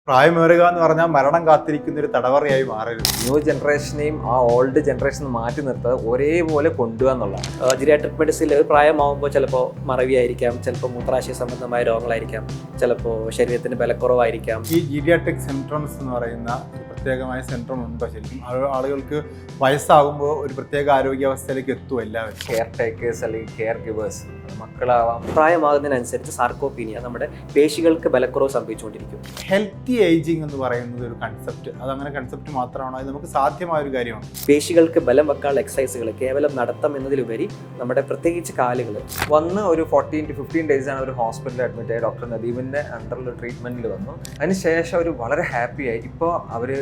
പ്രായമേറുക എന്ന് പറഞ്ഞാൽ മരണം കാത്തിരിക്കുന്ന ഒരു തടവറയായി മാറരുത്. ന്യൂ ജനറേഷനെയും ആ ഓൾഡ് ജനറേഷനും മാറ്റി നിർത്താതെ ഒരേപോലെ കൊണ്ടുപോകുക എന്നുള്ളതാണ്. ജിറിയാട്രിക് മെഡിസിനിൽ ഒരു പ്രായമാകുമ്പോൾ ചിലപ്പോൾ മറവിയായിരിക്കാം, ചിലപ്പോൾ മൂത്രാശയ സംബന്ധമായ രോഗങ്ങളായിരിക്കാം, ചിലപ്പോൾ ശരീരത്തിന് ബലക്കുറവായിരിക്കാം. ഈ ജീരിയാട്രിക് സിൻഡ്രോംസ് എന്ന് പറയുന്ന ഒരു പ്രത്യേകമായ സിൻഡ്രോം ഉണ്ടോ? ശരിക്കും ആളുകൾക്ക് വയസ്സാകുമ്പോൾ ഒരു പ്രത്യേക ആരോഗ്യാവസ്ഥയിലേക്ക് എത്തും എല്ലാവരും. കെയർ ടേക്കേഴ്സ് അല്ലെങ്കിൽ കെയർ ഗിവേഴ്സ്, മക്കളാവാം. പ്രായമാകുന്നതിനനുസരിച്ച് സാർക്കോപീനിയ, നമ്മുടെ പേശികൾക്ക് ബലക്കുറവ് സംഭവിച്ചുകൊണ്ടിരിക്കും. ഹെൽത്തി ഏജിങ് എന്ന് പറയുന്നത് ഒരു കൺസെപ്റ്റ്, അതങ്ങനെ കൺസെപ്റ്റ് മാത്രമാണോ? അത് നമുക്ക് സാധ്യമായ ഒരു കാര്യമാണ്. പേശികൾക്ക് ബലം വെക്കാനുള്ള എക്സസൈസുകൾ കേവലം നടത്തം എന്നതിലുപരി നമ്മുടെ പ്രത്യേകിച്ച് കാലുകൾ വന്ന് ഒരു 14 to 15 days ആണ് ഒരു ഹോസ്പിറ്റലിൽ അഡ്മിറ്റ് ആയി. ഡോക്ടർ നദീമിൻ്റെ അണ്ടറിൽ ട്രീറ്റ്മെൻറ്റിൽ വന്നു. അതിനുശേഷം അവർ വളരെ ഹാപ്പിയായി. ഇപ്പോൾ അവർ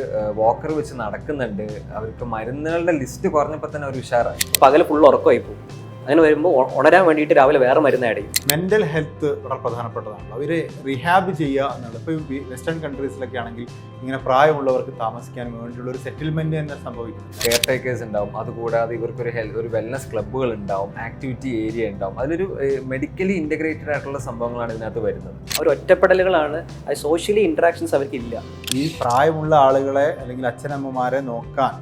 വാക്കർ വെച്ച് നടക്കുന്നുണ്ട്. അവർക്ക് മരുന്നുകളുടെ ലിസ്റ്റ് കുറഞ്ഞപ്പോൾ തന്നെ ഒരു ഉഷാറായി. പകൽ ഫുൾ ഉറക്കമായി പോകും. അങ്ങനെ വരുമ്പോൾ ഉണരാൻ വേണ്ടിയിട്ട് രാവിലെ വേറെ മരുന്ന് ആഡ് ചെയ്യും. മെൻ്റൽ ഹെൽത്ത് വളരെ പ്രധാനപ്പെട്ടതാണ്. അവർ റിഹാബ് ചെയ്യുക എന്നുള്ളത്. ഇപ്പോൾ വെസ്റ്റേൺ കൺട്രീസിലൊക്കെ ആണെങ്കിൽ ഇങ്ങനെ പ്രായമുള്ളവർക്ക് താമസിക്കാൻ വേണ്ടിയുള്ള ഒരു സെറ്റിൽമെൻറ്റ് തന്നെ സംഭവിക്കുന്നു. കെയർ ടേക്കേഴ്സ് ഉണ്ടാവും. അതുകൂടാതെ ഇവർക്കൊരു ഒരു വെൽനസ് ക്ലബ്ബുകൾ ഉണ്ടാവും, ആക്ടിവിറ്റി ഏരിയ ഉണ്ടാവും. അതിലൊരു മെഡിക്കലി ഇൻ്റഗ്രേറ്റഡ് ആയിട്ടുള്ള സംഭവങ്ങളാണ് ഇതിനകത്ത് വരുന്നത്. അവർ ഒറ്റപ്പെടലുകളാണ്, അത് സോഷ്യലി ഇൻട്രാക്ഷൻസ് അവർക്കില്ല. ഈ പ്രായമുള്ള ആളുകളെ അല്ലെങ്കിൽ അച്ഛനമ്മമാരെ നോക്കാൻ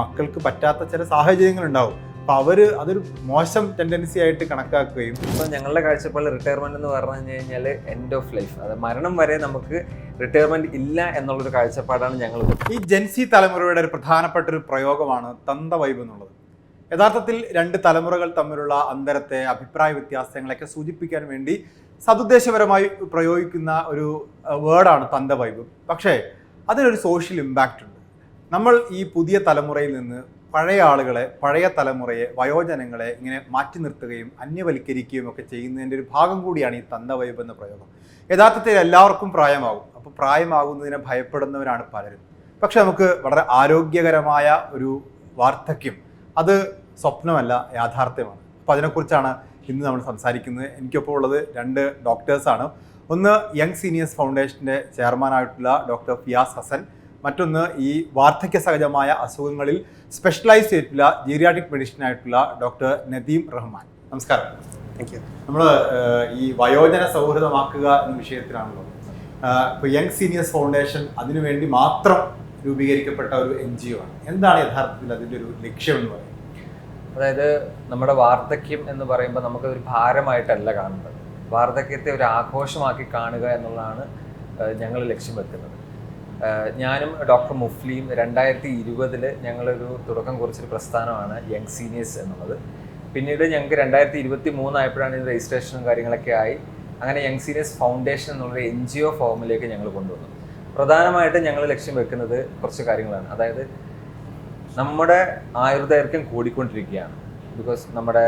മക്കൾക്ക് പറ്റാത്ത ചില സാഹചര്യങ്ങളുണ്ടാവും. അപ്പോൾ അവർ അതൊരു മോശം ടെൻഡൻസി ആയിട്ട് കണക്കാക്കുകയും. ഇപ്പോൾ ഞങ്ങളുടെ കാഴ്ചപ്പാടിൽ റിട്ടയർമെൻറ്റ് എന്ന് പറഞ്ഞു കഴിഞ്ഞാൽ എൻഡ് ഓഫ് ലൈഫ്, അത് മരണം വരെ നമുക്ക് റിട്ടയർമെൻറ്റ് ഇല്ല എന്നുള്ളൊരു കാഴ്ചപ്പാടാണ് ഞങ്ങൾ. ഈ ജെൻസി തലമുറയുടെ ഒരു പ്രധാനപ്പെട്ട ഒരു പ്രയോഗമാണ് തന്ത വൈബ് എന്നുള്ളത്. യഥാർത്ഥത്തിൽ രണ്ട് തലമുറകൾ തമ്മിലുള്ള അന്തരത്തെ, അഭിപ്രായ വ്യത്യാസങ്ങളൊക്കെ സൂചിപ്പിക്കാൻ വേണ്ടി സതുദ്ദേശപരമായി പ്രയോഗിക്കുന്ന ഒരു വേർഡാണ് തന്ത വൈബ്. പക്ഷേ അതിനൊരു സോഷ്യൽ ഇമ്പാക്റ്റ് ഉണ്ട്. നമ്മൾ ഈ പുതിയ തലമുറയിൽ നിന്ന് പഴയ ആളുകളെ, പഴയ തലമുറയെ, വയോജനങ്ങളെ ഇങ്ങനെ മാറ്റി നിർത്തുകയും അന്യവൽക്കരിക്കുകയും ഒക്കെ ചെയ്യുന്നതിൻ്റെ ഒരു ഭാഗം കൂടിയാണ് ഈ തന്ത വൈബ് എന്ന പ്രയോഗം. യഥാർത്ഥത്തിൽ എല്ലാവർക്കും പ്രായമാകും. അപ്പോൾ പ്രായമാകുന്നതിനെ ഭയപ്പെടുന്നവരാണ് പലരും. പക്ഷെ നമുക്ക് വളരെ ആരോഗ്യകരമായ ഒരു വാർദ്ധക്യം, അത് സ്വപ്നമല്ല, യാഥാർത്ഥ്യമാണ്. അപ്പോൾ അതിനെക്കുറിച്ചാണ് ഇന്ന് നമ്മൾ സംസാരിക്കുന്നത്. എനിക്കൊപ്പം ഉള്ളത് രണ്ട് ഡോക്ടേഴ്സാണ്. ഒന്ന് യങ് സീനിയേഴ്സ് ഫൗണ്ടേഷൻ്റെ ചെയർമാനായിട്ടുള്ള ഡോക്ടർ ഫിയാസ് ഹസൻ, മറ്റൊന്ന് ഈ വാർദ്ധക്യ സഹജമായ അസുഖങ്ങളിൽ സ്പെഷ്യലൈസ് ചെയ്തിട്ടുള്ള ജീരിയാട്രിക് മെഡിസിനായിട്ടുള്ള ഡോക്ടർ നദീം റഹ്മാൻ. നമസ്കാരം. Thank you. നമ്മൾ ഈ വയോജന സൗഹൃദമാക്കുക എന്ന വിഷയത്തിലാണല്ലോ. ഇപ്പോൾ യങ് സീനിയേഴ്സ് ഫൗണ്ടേഷൻ അതിനുവേണ്ടി മാത്രം രൂപീകരിക്കപ്പെട്ട ഒരു NGO ആണ്. എന്താണ് യഥാർത്ഥത്തിൽ അതിൻ്റെ ഒരു ലക്ഷ്യം എന്ന് പറയുന്നത്? അതായത് നമ്മുടെ വാർദ്ധക്യം എന്ന് പറയുമ്പോൾ നമുക്കതൊരു ഭാരമായിട്ടല്ല കാണുന്നത്. വാർദ്ധക്യത്തെ ഒരു ആഘോഷമാക്കി കാണുക എന്നുള്ളതാണ് ഞങ്ങൾ ലക്ഷ്യം വെക്കുന്നത്. ഞാനും ഡോക്ടർ മുഫ്ലിയും 2020 ഞങ്ങളൊരു തുടക്കം കുറിച്ചൊരു പ്രസ്ഥാനമാണ് യങ് സീനിയേഴ്സ് എന്നുള്ളത്. പിന്നീട് ഞങ്ങൾക്ക് 2023 ആയപ്പോഴാണ് ഇത് രജിസ്ട്രേഷനും കാര്യങ്ങളൊക്കെ ആയി. അങ്ങനെ യങ് സീനിയേഴ്സ് ഫൗണ്ടേഷൻ എന്നുള്ളൊരു NGO ഫോമിലേക്ക് ഞങ്ങൾ കൊണ്ടുവന്നു. പ്രധാനമായിട്ടും ഞങ്ങൾ ലക്ഷ്യം വെക്കുന്നത് കുറച്ച് കാര്യങ്ങളാണ്. അതായത് നമ്മുടെ ആയുർദൈർഘ്യം കൂടിക്കൊണ്ടിരിക്കുകയാണ്. ബിക്കോസ് നമ്മുടെ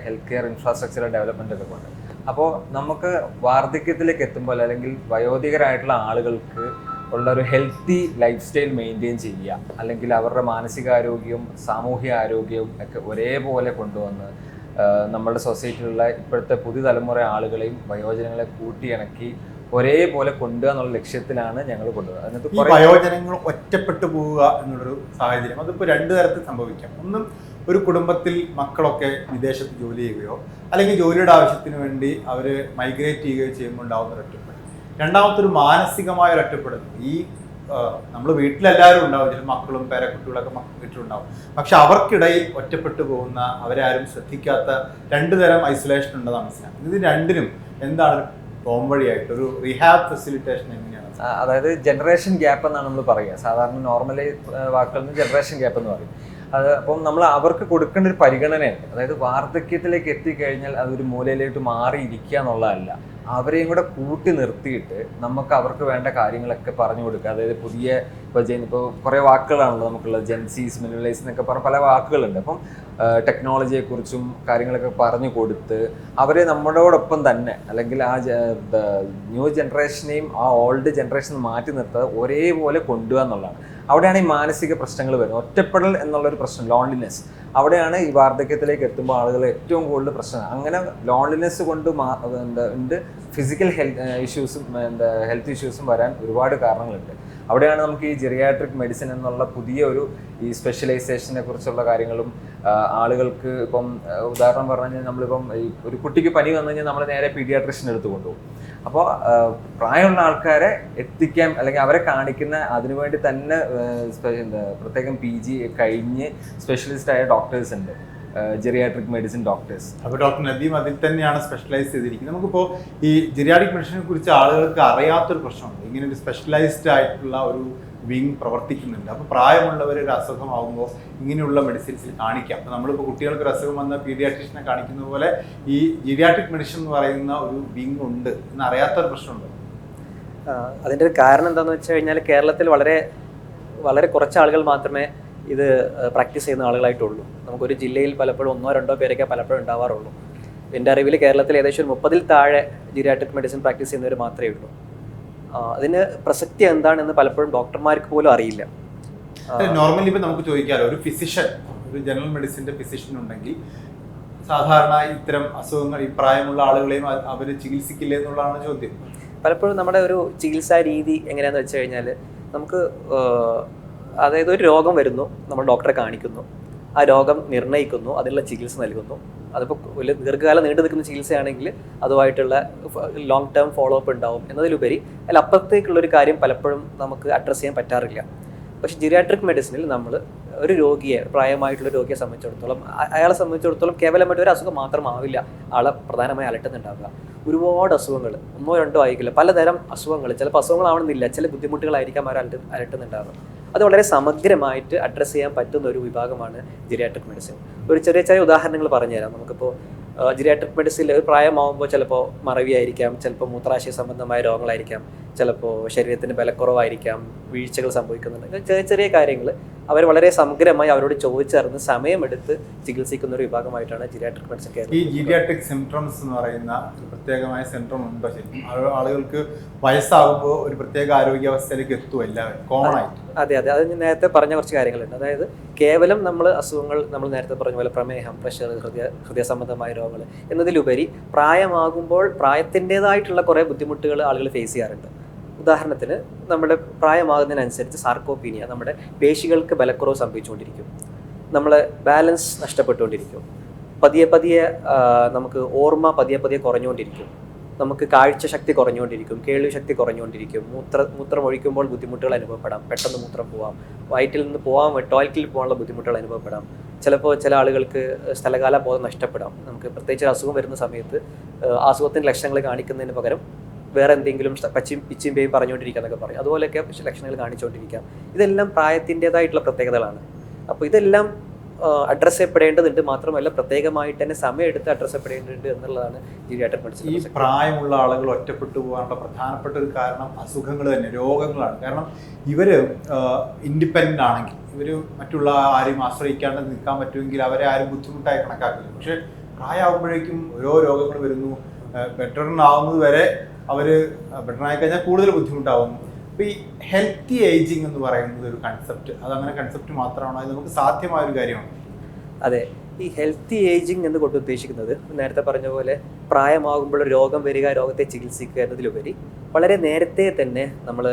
ഹെൽത്ത് കെയർ ഇൻഫ്രാസ്ട്രക്ചർ ഡെവലപ്മെൻ്റ് ഒക്കെ കൊണ്ട്. അപ്പോൾ നമുക്ക് വാർദ്ധക്യത്തിലേക്ക് എത്തുമ്പോൾ അല്ലെങ്കിൽ വയോധികരായിട്ടുള്ള ആളുകൾക്ക് ഉള്ള ഒരു ഹെൽത്തി ലൈഫ് സ്റ്റൈൽ മെയിൻറ്റെയിൻ ചെയ്യുക, അല്ലെങ്കിൽ അവരുടെ മാനസികാരോഗ്യവും സാമൂഹിക ആരോഗ്യവും ഒക്കെ ഒരേപോലെ കൊണ്ടുവന്ന് നമ്മുടെ സൊസൈറ്റിയിലുള്ള ഇപ്പോഴത്തെ പുതുതലമുറ ആളുകളെയും വയോജനങ്ങളെ കൂട്ടിയിണക്കി ഒരേപോലെ കൊണ്ടുപോകുക എന്നുള്ള ലക്ഷ്യത്തിലാണ് ഞങ്ങൾ കൊണ്ടുപോകുന്നത്. അതിനകത്ത് വയോജനങ്ങൾ ഒറ്റപ്പെട്ടു പോവുക എന്നുള്ളൊരു സാഹചര്യം അതിപ്പോൾ രണ്ട് തരത്തിൽ സംഭവിക്കാം. ഒന്നും ഒരു കുടുംബത്തിൽ മക്കളൊക്കെ വിദേശത്ത് ജോലി ചെയ്യുകയോ അല്ലെങ്കിൽ ജോലിയുടെ ആവശ്യത്തിന് വേണ്ടി അവർ മൈഗ്രേറ്റ് ചെയ്യുകയോ ചെയ്യുമ്പോൾ ഉണ്ടാകുന്ന ഒരു ഒറ്റപ്പെടൽ. രണ്ടാമത്തെ ഒരു മാനസികമായ ഒരു ഒറ്റപ്പെടൽ. ഈ നമ്മൾ വീട്ടിലെല്ലാവരും ഉണ്ടാവും, ചില മക്കളും പേരക്കുട്ടികളൊക്കെ വീട്ടിലുണ്ടാവും. പക്ഷെ അവർക്കിടയിൽ ഒറ്റപ്പെട്ടു പോകുന്ന, അവരെ ആരും ശ്രദ്ധിക്കാത്ത രണ്ട് തരം ഐസൊലേഷൻ ഉണ്ടെന്നാണ് മനസ്സിലാക്കുന്നത്. ഇത് രണ്ടിനും എന്താണ് പോംവഴിയായിട്ട് ഒരു റീഹാബ് ഫെസിലിറ്റേഷൻ എങ്ങനെയാണ്? അതായത് ജനറേഷൻ ഗ്യാപ്പ് എന്നാണ് നമ്മൾ പറയുക. സാധാരണ നോർമലി വാക്കുകളിൽ നിന്ന് ജനറേഷൻ ഗ്യാപ്പ് എന്ന് പറയും. അത് അപ്പം നമ്മൾ അവർക്ക് കൊടുക്കേണ്ട ഒരു പരിഗണനയുണ്ട്. അതായത് വാർദ്ധക്യത്തിലേക്ക് എത്തിക്കഴിഞ്ഞാൽ അതൊരു മൂലയിലേക്ക് മാറിയിരിക്കുക എന്നുള്ളതല്ല, അവരെയും കൂടെ കൂട്ടി നിർത്തിയിട്ട് നമുക്ക് അവർക്ക് വേണ്ട കാര്യങ്ങളൊക്കെ പറഞ്ഞു കൊടുക്കുക. അതായത് പുതിയ ഇപ്പോൾ കുറേ വാക്കുകളാണല്ലോ നമുക്കുള്ളത്, ജെൻസീസ്, മിനിമലൈസ് എന്നൊക്കെ പറഞ്ഞ പല വാക്കുകളുണ്ട്. അപ്പം ടെക്നോളജിയെക്കുറിച്ചും കാര്യങ്ങളൊക്കെ പറഞ്ഞു കൊടുത്ത് അവരെ നമ്മളോടൊപ്പം തന്നെ, അല്ലെങ്കിൽ ആ ന്യൂ ജനറേഷനെയും ആ ഓൾഡ് ജനറേഷനും മാറ്റി നിർത്താതെ ഒരേപോലെ കൊണ്ടുപോകുക എന്നുള്ളതാണ്. അവിടെയാണ് ഈ മാനസിക പ്രശ്നങ്ങൾ വരുന്നത്. ഒറ്റപ്പെടൽ എന്നുള്ളൊരു പ്രശ്നം, ലോൺലിനെസ്, അവിടെയാണ് ഈ വാർദ്ധക്യത്തിലേക്ക് എത്തുമ്പോൾ ആളുകൾ ഏറ്റവും കൂടുതൽ പ്രശ്നം. അങ്ങനെ ലോൺലിനെസ് കൊണ്ട് ഉണ്ട് ഫിസിക്കൽ ഹെൽത്ത് ഇഷ്യൂസും വരാൻ ഒരുപാട് കാരണങ്ങളുണ്ട്. അവിടെയാണ് നമുക്ക് ഈ ജെറിയാട്രിക് മെഡിസിൻ എന്നുള്ള പുതിയ ഈ സ്പെഷ്യലൈസേഷനെ കുറിച്ചുള്ള കാര്യങ്ങളും ആളുകൾക്ക് ഇപ്പം ഉദാഹരണം പറഞ്ഞു കഴിഞ്ഞാൽ നമ്മളിപ്പം ഒരു കുട്ടിക്ക് പനി വന്നു കഴിഞ്ഞാൽ നമ്മൾ നേരെ പീഡിയാട്രിഷ്യൻ്റെ അടുത്ത് കൊണ്ടുപോകും. അപ്പോൾ പ്രായമുള്ള ആൾക്കാരെ എത്തിക്കാൻ അല്ലെങ്കിൽ അവരെ കാണിക്കുന്ന അതിനുവേണ്ടി തന്നെ പ്രത്യേകം PG കഴിഞ്ഞ് സ്പെഷ്യലിസ്റ്റ് ആയ ഡോക്ടേഴ്സ് ഉണ്ട്, ജെറിയാട്രിക് മെഡിസിൻ ഡോക്ടേഴ്സ്. അപ്പോൾ ഡോക്ടർ നദീം അതിൽ തന്നെയാണ് സ്പെഷ്യലൈസ് ചെയ്തിരിക്കുന്നത്. നമുക്കിപ്പോൾ ഈ ജെറിയാട്രിക് മെഡിസിനെ കുറിച്ച് ആളുകൾക്ക് അറിയാത്തൊരു പ്രശ്നമുണ്ട്. ഇങ്ങനെ ഒരു സ്പെഷ്യലൈസ്ഡ് ആയിട്ടുള്ള ഒരു വിങ് പ്രവർത്തിക്കുന്നുണ്ട്. അപ്പോൾ പ്രായമുള്ളവർ ഒരു അസുഖമാകുമ്പോൾ ഇങ്ങനെയുള്ള മെഡിസിൻസിൽ കാണിക്കാം. അപ്പോൾ നമ്മളിപ്പോൾ കുട്ടികൾക്ക് ഒരു അസുഖം വന്ന പീഡിയാട്രീഷ്യനെ കാണിക്കുന്ന പോലെ ഈ ജെറിയാട്രിക് മെഡിസിൻ എന്ന് പറയുന്ന ഒരു വിങ് ഉണ്ട് എന്ന് അറിയാത്തൊരു പ്രശ്നമുണ്ട്. അതിൻ്റെ ഒരു കാരണം എന്താണെന്ന് വെച്ച് കഴിഞ്ഞാൽ കേരളത്തിൽ വളരെ വളരെ കുറച്ച് ആളുകൾ മാത്രമേ ഇത് പ്രാക്ടീസ് ചെയ്യുന്ന ആളുകളായിട്ടുള്ളൂ. നമുക്കൊരു ജില്ലയിൽ പലപ്പോഴും 1-2 പേരൊക്കെ പലപ്പോഴും ഉണ്ടാവാറുള്ളൂ. എൻ്റെ അറിവിൽ കേരളത്തിൽ ഏകദേശം 30-ൽ താഴെ ജെറിയാട്രിക് മെഡിസിൻ പ്രാക്ടീസ് ചെയ്യുന്നവർ മാത്രമേ ഉള്ളൂ. അതിന് പ്രസക്തി എന്താണെന്ന് പലപ്പോഴും ഡോക്ടർമാർക്ക് പോലും അറിയില്ല. നോർമലി ഇപ്പം നമുക്ക് ചോദിക്കാമല്ലോ, ഒരു ഫിസിഷ്യൻ, ഒരു ജനറൽ മെഡിസിൻ്റെ ഫിസിഷ്യൻ ഉണ്ടെങ്കിൽ സാധാരണ ഇത്തരം അസുഖങ്ങൾ ഈ പ്രായമുള്ള ആളുകളെയും അവർ ചികിത്സിക്കില്ല എന്നുള്ളതാണ് ചോദ്യം. പലപ്പോഴും നമ്മുടെ ഒരു ചികിത്സാ രീതി എങ്ങനെയാണെന്ന് വെച്ച് കഴിഞ്ഞാൽ നമുക്ക് അതായത് ഒരു രോഗം വരുന്നു, നമ്മൾ ഡോക്ടറെ കാണിക്കുന്നു, ആ രോഗം നിർണ്ണയിക്കുന്നു, അതിനുള്ള ചികിത്സ നൽകുന്നു. അതിപ്പോൾ വലിയ ദീർഘകാലം നീണ്ടു നിൽക്കുന്ന ചികിത്സയാണെങ്കിൽ അതുമായിട്ടുള്ള ലോങ് ടേം ഫോളോ അപ്പ് ഉണ്ടാവും എന്നതിലുപരി അതിലപ്പുറത്തേക്കുള്ളൊരു കാര്യം പലപ്പോഴും നമുക്ക് അഡ്രസ്സ് ചെയ്യാൻ പറ്റാറില്ല. പക്ഷേ ജെറിയാട്രിക് മെഡിസിനിൽ നമ്മൾ ഒരു രോഗിയെ, പ്രായമായിട്ടുള്ള രോഗിയെ സംബന്ധിച്ചിടത്തോളം അയാളെ സംബന്ധിച്ചിടത്തോളം കേവലമായിട്ട് ഒരു അസുഖം മാത്രമാവില്ല ആളെ പ്രധാനമായി അലട്ടുന്നുണ്ടാവുക. ഒരുപാട് അസുഖങ്ങൾ, 1-2 ആയിരിക്കില്ല, പലതരം അസുഖങ്ങൾ, ചിലപ്പോൾ അസുഖങ്ങളാവണമെന്നില്ല, ചില ബുദ്ധിമുട്ടുകളായിരിക്കാം അവർ അലട്ടുന്നുണ്ടാവുക. അത് വളരെ സമഗ്രമായിട്ട് അഡ്രസ്സ് ചെയ്യാൻ പറ്റുന്ന ഒരു വിഭാഗമാണ് ജെറിയാട്രിക് മെഡിസിൻ. ഒരു ചെറിയ ഉദാഹരണങ്ങൾ പറഞ്ഞുതരാം. നമുക്കിപ്പോൾ ജെറിയാട്രിക് മെഡിസിനിൽ ഒരു പ്രായമാകുമ്പോൾ ചിലപ്പോൾ മറവിയായിരിക്കാം, ചിലപ്പോൾ മൂത്രാശയ സംബന്ധമായ രോഗങ്ങളായിരിക്കാം, ചിലപ്പോൾ ശരീരത്തിന് ബലക്കുറവായിരിക്കാം, വീഴ്ചകൾ സംഭവിക്കുന്നുണ്ട്. ചെറിയ കാര്യങ്ങൾ അവർ വളരെ സമഗ്രമായി അവരോട് ചോദിച്ചറിഞ്ഞ് സമയമെടുത്ത് ചികിത്സിക്കുന്ന ഒരു വിഭാഗമായിട്ടാണ് ജെറിയാട്രിക് മെഡിസിൻ കെയർ. ഈ ജെറിയാട്രിക് സിംപ്റ്റംസ് എന്ന് പറയുന്ന ഒരു പ്രത്യേകമായ സിംപ്റ്റം ഉണ്ടോ? ശരിക്കും ആളുകൾക്ക് വയസ്സാകുമ്പോൾ ഒരു പ്രത്യേക ആരോഗ്യാവസ്ഥയിലേക്ക് എത്തും എല്ലാവരും കോമൺ ആയിട്ട്? അതെ, അത് ഞാൻ നേരത്തെ പറഞ്ഞ കുറച്ച് കാര്യങ്ങളുണ്ട്. അതായത് കേവലം അസുഖങ്ങൾ നമ്മൾ നേരത്തെ പറഞ്ഞ പോലെ പ്രമേഹം, പ്രഷർ, ഹൃദയ സംബന്ധമായ രോഗങ്ങൾ എന്നതിലുപരി പ്രായമാകുമ്പോൾ പ്രായത്തിൻ്റെതായിട്ടുള്ള കുറേ ബുദ്ധിമുട്ടുകൾ ആളുകൾ ഫേസ് ചെയ്യാറുണ്ട്. ഉദാഹരണത്തിന് നമ്മുടെ പ്രായമാകുന്നതിനനുസരിച്ച് സാർക്കോപീനിയ, നമ്മുടെ പേശികൾക്ക് ബലക്കുറവ് സംഭവിച്ചുകൊണ്ടിരിക്കും, നമ്മളെ ബാലൻസ് നഷ്ടപ്പെട്ടുകൊണ്ടിരിക്കും, പതിയെ നമുക്ക് ഓർമ്മ പതിയെ കുറഞ്ഞുകൊണ്ടിരിക്കും, നമുക്ക് കാഴ്ച ശക്തി കുറഞ്ഞുകൊണ്ടിരിക്കും, കേൾവി ശക്തി കുറഞ്ഞുകൊണ്ടിരിക്കും, മൂത്രം ഒഴിക്കുമ്പോൾ ബുദ്ധിമുട്ടുകൾ അനുഭവപ്പെടാം, പെട്ടെന്ന് മൂത്രം പോവാം, വയറ്റിൽ നിന്ന് ടോയ്ലറ്റിൽ പോകാനുള്ള ബുദ്ധിമുട്ടുകൾ അനുഭവപ്പെടാം, ചിലപ്പോൾ ചില ആളുകൾക്ക് സ്ഥലകാല ബോധം നഷ്ടപ്പെടാം. നമുക്ക് പ്രത്യേകിച്ച് അസുഖം വരുന്ന സമയത്ത് അസുഖത്തിൻ്റെ ലക്ഷണങ്ങൾ കാണിക്കുന്നതിന് പകരം വേറെ എന്തെങ്കിലും പിച്ചും പേയും പറഞ്ഞുകൊണ്ടിരിക്കുക എന്നൊക്കെ പറയും. അതുപോലെയൊക്കെ ലക്ഷണങ്ങൾ കാണിച്ചുകൊണ്ടിരിക്കാം. ഇതെല്ലാം പ്രായത്തിൻ്റെതായിട്ടുള്ള പ്രത്യേകതകളാണ്. അപ്പോൾ ഇതെല്ലാം അഡ്രസ്സ് ചെയ്യപ്പെടേണ്ടതുണ്ട്. മാത്രമല്ല പ്രത്യേകമായിട്ട് തന്നെ സമയമെടുത്ത് അഡ്രസ്സ് ചെയ്യപ്പെടേണ്ടതുണ്ട് എന്നുള്ളതാണ് ജെറിയാട്രിക് മെഡിസിൻ. ഈ പ്രായമുള്ള ആളുകൾ ഒറ്റപ്പെട്ടു പോകാനുള്ള പ്രധാനപ്പെട്ട ഒരു കാരണം അസുഖങ്ങൾ തന്നെ, രോഗങ്ങളാണ്. കാരണം ഇവർ ഇൻഡിപെൻഡൻ്റ് ആണെങ്കിൽ, ഇവർ മറ്റുള്ള ആരെയും ആശ്രയിക്കാണ്ട് നിൽക്കാൻ പറ്റുമെങ്കിൽ അവരെ ആരും ബുദ്ധിമുട്ടായി കണക്കാക്കില്ല. പക്ഷേ പ്രായമാകുമ്പോഴേക്കും ഓരോ രോഗങ്ങൾ വരുന്നു. ബെറ്ററിനാവുന്നത് വരെ അവർ ബെറ്ററായി കഴിഞ്ഞാൽ കൂടുതൽ ബുദ്ധിമുട്ടാവുന്നു. അപ്പോൾ ഈ ഹെൽത്തി ഏജിങ് എന്ന് പറയുന്നത് ഒരു കൺസെപ്റ്റ്, അതങ്ങനെ കൺസെപ്റ്റ് മാത്രമാണോ, അത് നമുക്ക് സാധ്യമായ ഒരു കാര്യമാണ്? അതെ, ഈ ഹെൽത്തി ഏജിങ് എന്ന് കൊണ്ട് ഉദ്ദേശിക്കുന്നത് നേരത്തെ പറഞ്ഞ പോലെ പ്രായമാകുമ്പോൾ രോഗം വരിക, രോഗത്തെ ചികിത്സിക്കുക എന്നതിലുപരി വളരെ നേരത്തെ തന്നെ നമ്മൾ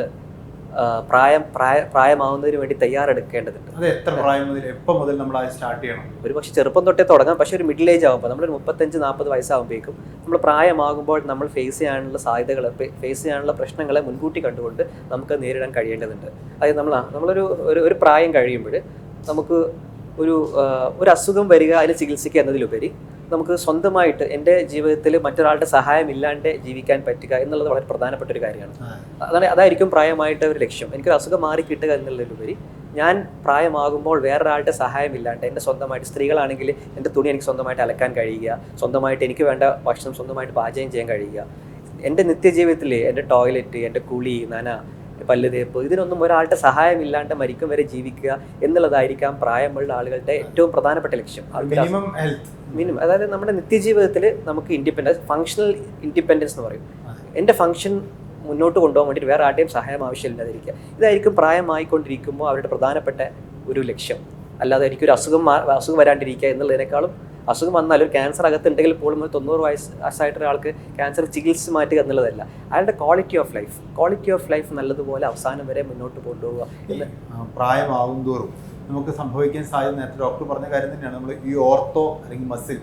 പ്രായമാവുന്നതിന് വേണ്ടി തയ്യാറെടുക്കേണ്ടതുണ്ട്. അത് എത്ര പ്രായം മുതൽ, എപ്പോൾ മുതൽ നമ്മൾ അത് സ്റ്റാർട്ട് ചെയ്യണം? ഒരു പക്ഷേ ചെറുപ്പം തൊട്ടേ തുടങ്ങാം. പക്ഷേ ഒരു മിഡിൽ ഏജ് ആകുമ്പോൾ, നമ്മളൊരു 35-40 വയസ്സാകുമ്പോഴേക്കും നമ്മൾ പ്രായമാകുമ്പോൾ നമ്മൾ ഫേസ് ചെയ്യാനുള്ള സാധ്യതകൾ, ഫേസ് ചെയ്യാനുള്ള പ്രശ്നങ്ങളെ മുൻകൂട്ടി കണ്ടുകൊണ്ട് നമുക്ക് നേരിടാൻ കഴിയേണ്ടതുണ്ട്. അതായത് നമ്മളൊരു പ്രായം കഴിയുമ്പോൾ നമുക്ക് ഒരു അസുഖം വരിക, അതിന് ചികിത്സിക്കുക എന്നതിലുപരി നമുക്ക് സ്വന്തമായിട്ട് എൻ്റെ ജീവിതത്തിൽ മറ്റൊരാളുടെ സഹായം ഇല്ലാണ്ട് ജീവിക്കാൻ പറ്റുക എന്നുള്ളത് വളരെ പ്രധാനപ്പെട്ട ഒരു കാര്യമാണ്. അതായിരിക്കും പ്രായമായിട്ട് ഒരു ലക്ഷ്യം. എനിക്കൊരു അസുഖം മാറി കിട്ടുക എന്നുള്ളതിലുപരി ഞാൻ പ്രായമാകുമ്പോൾ വേറൊരാളുടെ സഹായം ഇല്ലാണ്ട് എൻ്റെ സ്വന്തമായിട്ട്, സ്ത്രീകളാണെങ്കിൽ എൻ്റെ തുണി എനിക്ക് സ്വന്തമായിട്ട് അലക്കാൻ കഴിയുക, സ്വന്തമായിട്ട് എനിക്ക് വേണ്ട ഭക്ഷണം സ്വന്തമായിട്ട് പാചകം ചെയ്യാൻ കഴിയുക, എൻ്റെ നിത്യജീവിതത്തിൽ എൻ്റെ ടോയ്ലറ്റ്, എൻ്റെ കുളി, നന, പല്ല് തേപ്പ്, ഇതിനൊന്നും ഒരാളുടെ സഹായം ഇല്ലാണ്ട് മരിക്കും വരെ ജീവിക്കുക എന്നുള്ളതായിരിക്കാം പ്രായമുള്ള ആളുകളുടെ ഏറ്റവും പ്രധാനപ്പെട്ട ലക്ഷ്യം. മിനിമം, അതായത് നമ്മുടെ നിത്യജീവിതത്തിൽ നമുക്ക് ഫങ്ഷണൽ ഇൻഡിപെൻഡൻസ് എന്ന് പറയും. എൻ്റെ ഫങ്ഷൻ മുന്നോട്ട് കൊണ്ടുപോകാൻ വേണ്ടിയിട്ട് വേറെ ആരുടെയും സഹായം ആവശ്യമില്ലാതിരിക്കുക. ഇതായിരിക്കും പ്രായമായിക്കൊണ്ടിരിക്കുമ്പോൾ അവരുടെ പ്രധാനപ്പെട്ട ഒരു ലക്ഷ്യം. അല്ലാതെ എനിക്കൊരു അസുഖം വരാണ്ടിരിക്കുക എന്നുള്ളതിനേക്കാളും, അസുഖം വന്നാൽ ഒരു ക്യാൻസർ അകത്തുണ്ടെങ്കിൽ പോലും 90 വയസ്സായിട്ട് ഒരാൾക്ക് ക്യാൻസർ ചികിത്സിച്ച് മാറ്റുക എന്നുള്ളതല്ല, അയാളുടെ ക്വാളിറ്റി ഓഫ് ലൈഫ് നല്ലതുപോലെ അവസാനം വരെ മുന്നോട്ട് കൊണ്ടുപോവുക. പ്രായമാവും തോറും നമുക്ക് സംഭവിക്കാൻ സാധ്യത, നേരത്തെ ഡോക്ടർ പറഞ്ഞ കാര്യം തന്നെയാണ്, നമ്മൾ ഈ ഓർത്തോ അല്ലെങ്കിൽ മസിൽ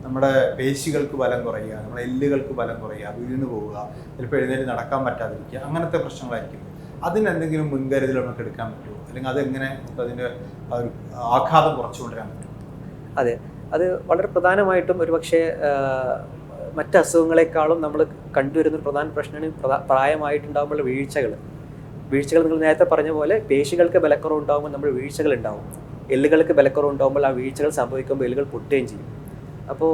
നമ്മുടെ പേശികൾക്ക് ബലം കുറയുക, നമ്മുടെ എല്ലുകൾക്ക് ബലം കുറയുക, വീണ് പോവുക, ചിലപ്പോൾ എഴുന്നേറ്റ് നടക്കാൻ പറ്റാതിരിക്കുക, അങ്ങനത്തെ പ്രശ്നങ്ങളായിരിക്കും. അതിനെന്തെങ്കിലും മുൻകരുതൽ നമുക്ക് എടുക്കാൻ പറ്റുമോ, അല്ലെങ്കിൽ അതെങ്ങനെ നമുക്ക് അതിൻ്റെ ഒരു ആഘാതം കുറച്ചു കൊണ്ടുവരാൻ പറ്റും? അതെ, അത് വളരെ പ്രധാനമായിട്ടും ഒരുപക്ഷെ മറ്റ് അസുഖങ്ങളെക്കാളും നമ്മൾ കണ്ടുവരുന്നൊരു പ്രധാന പ്രശ്നമാണ് പ്രായമായിട്ടുണ്ടാകുമ്പോൾ വീഴ്ചകൾ. നിങ്ങൾ നേരത്തെ പറഞ്ഞ പോലെ പേശികൾക്ക് ബലക്കുറവ് ഉണ്ടാകുമ്പോൾ നമ്മൾ വീഴ്ചകൾ ഉണ്ടാവും, എല്ലുകൾക്ക് ബലക്കുറവ് ഉണ്ടാകുമ്പോൾ ആ വീഴ്ചകൾ സംഭവിക്കുമ്പോൾ എല്ലുകൾ പൊട്ടുകയും ചെയ്യും. അപ്പോൾ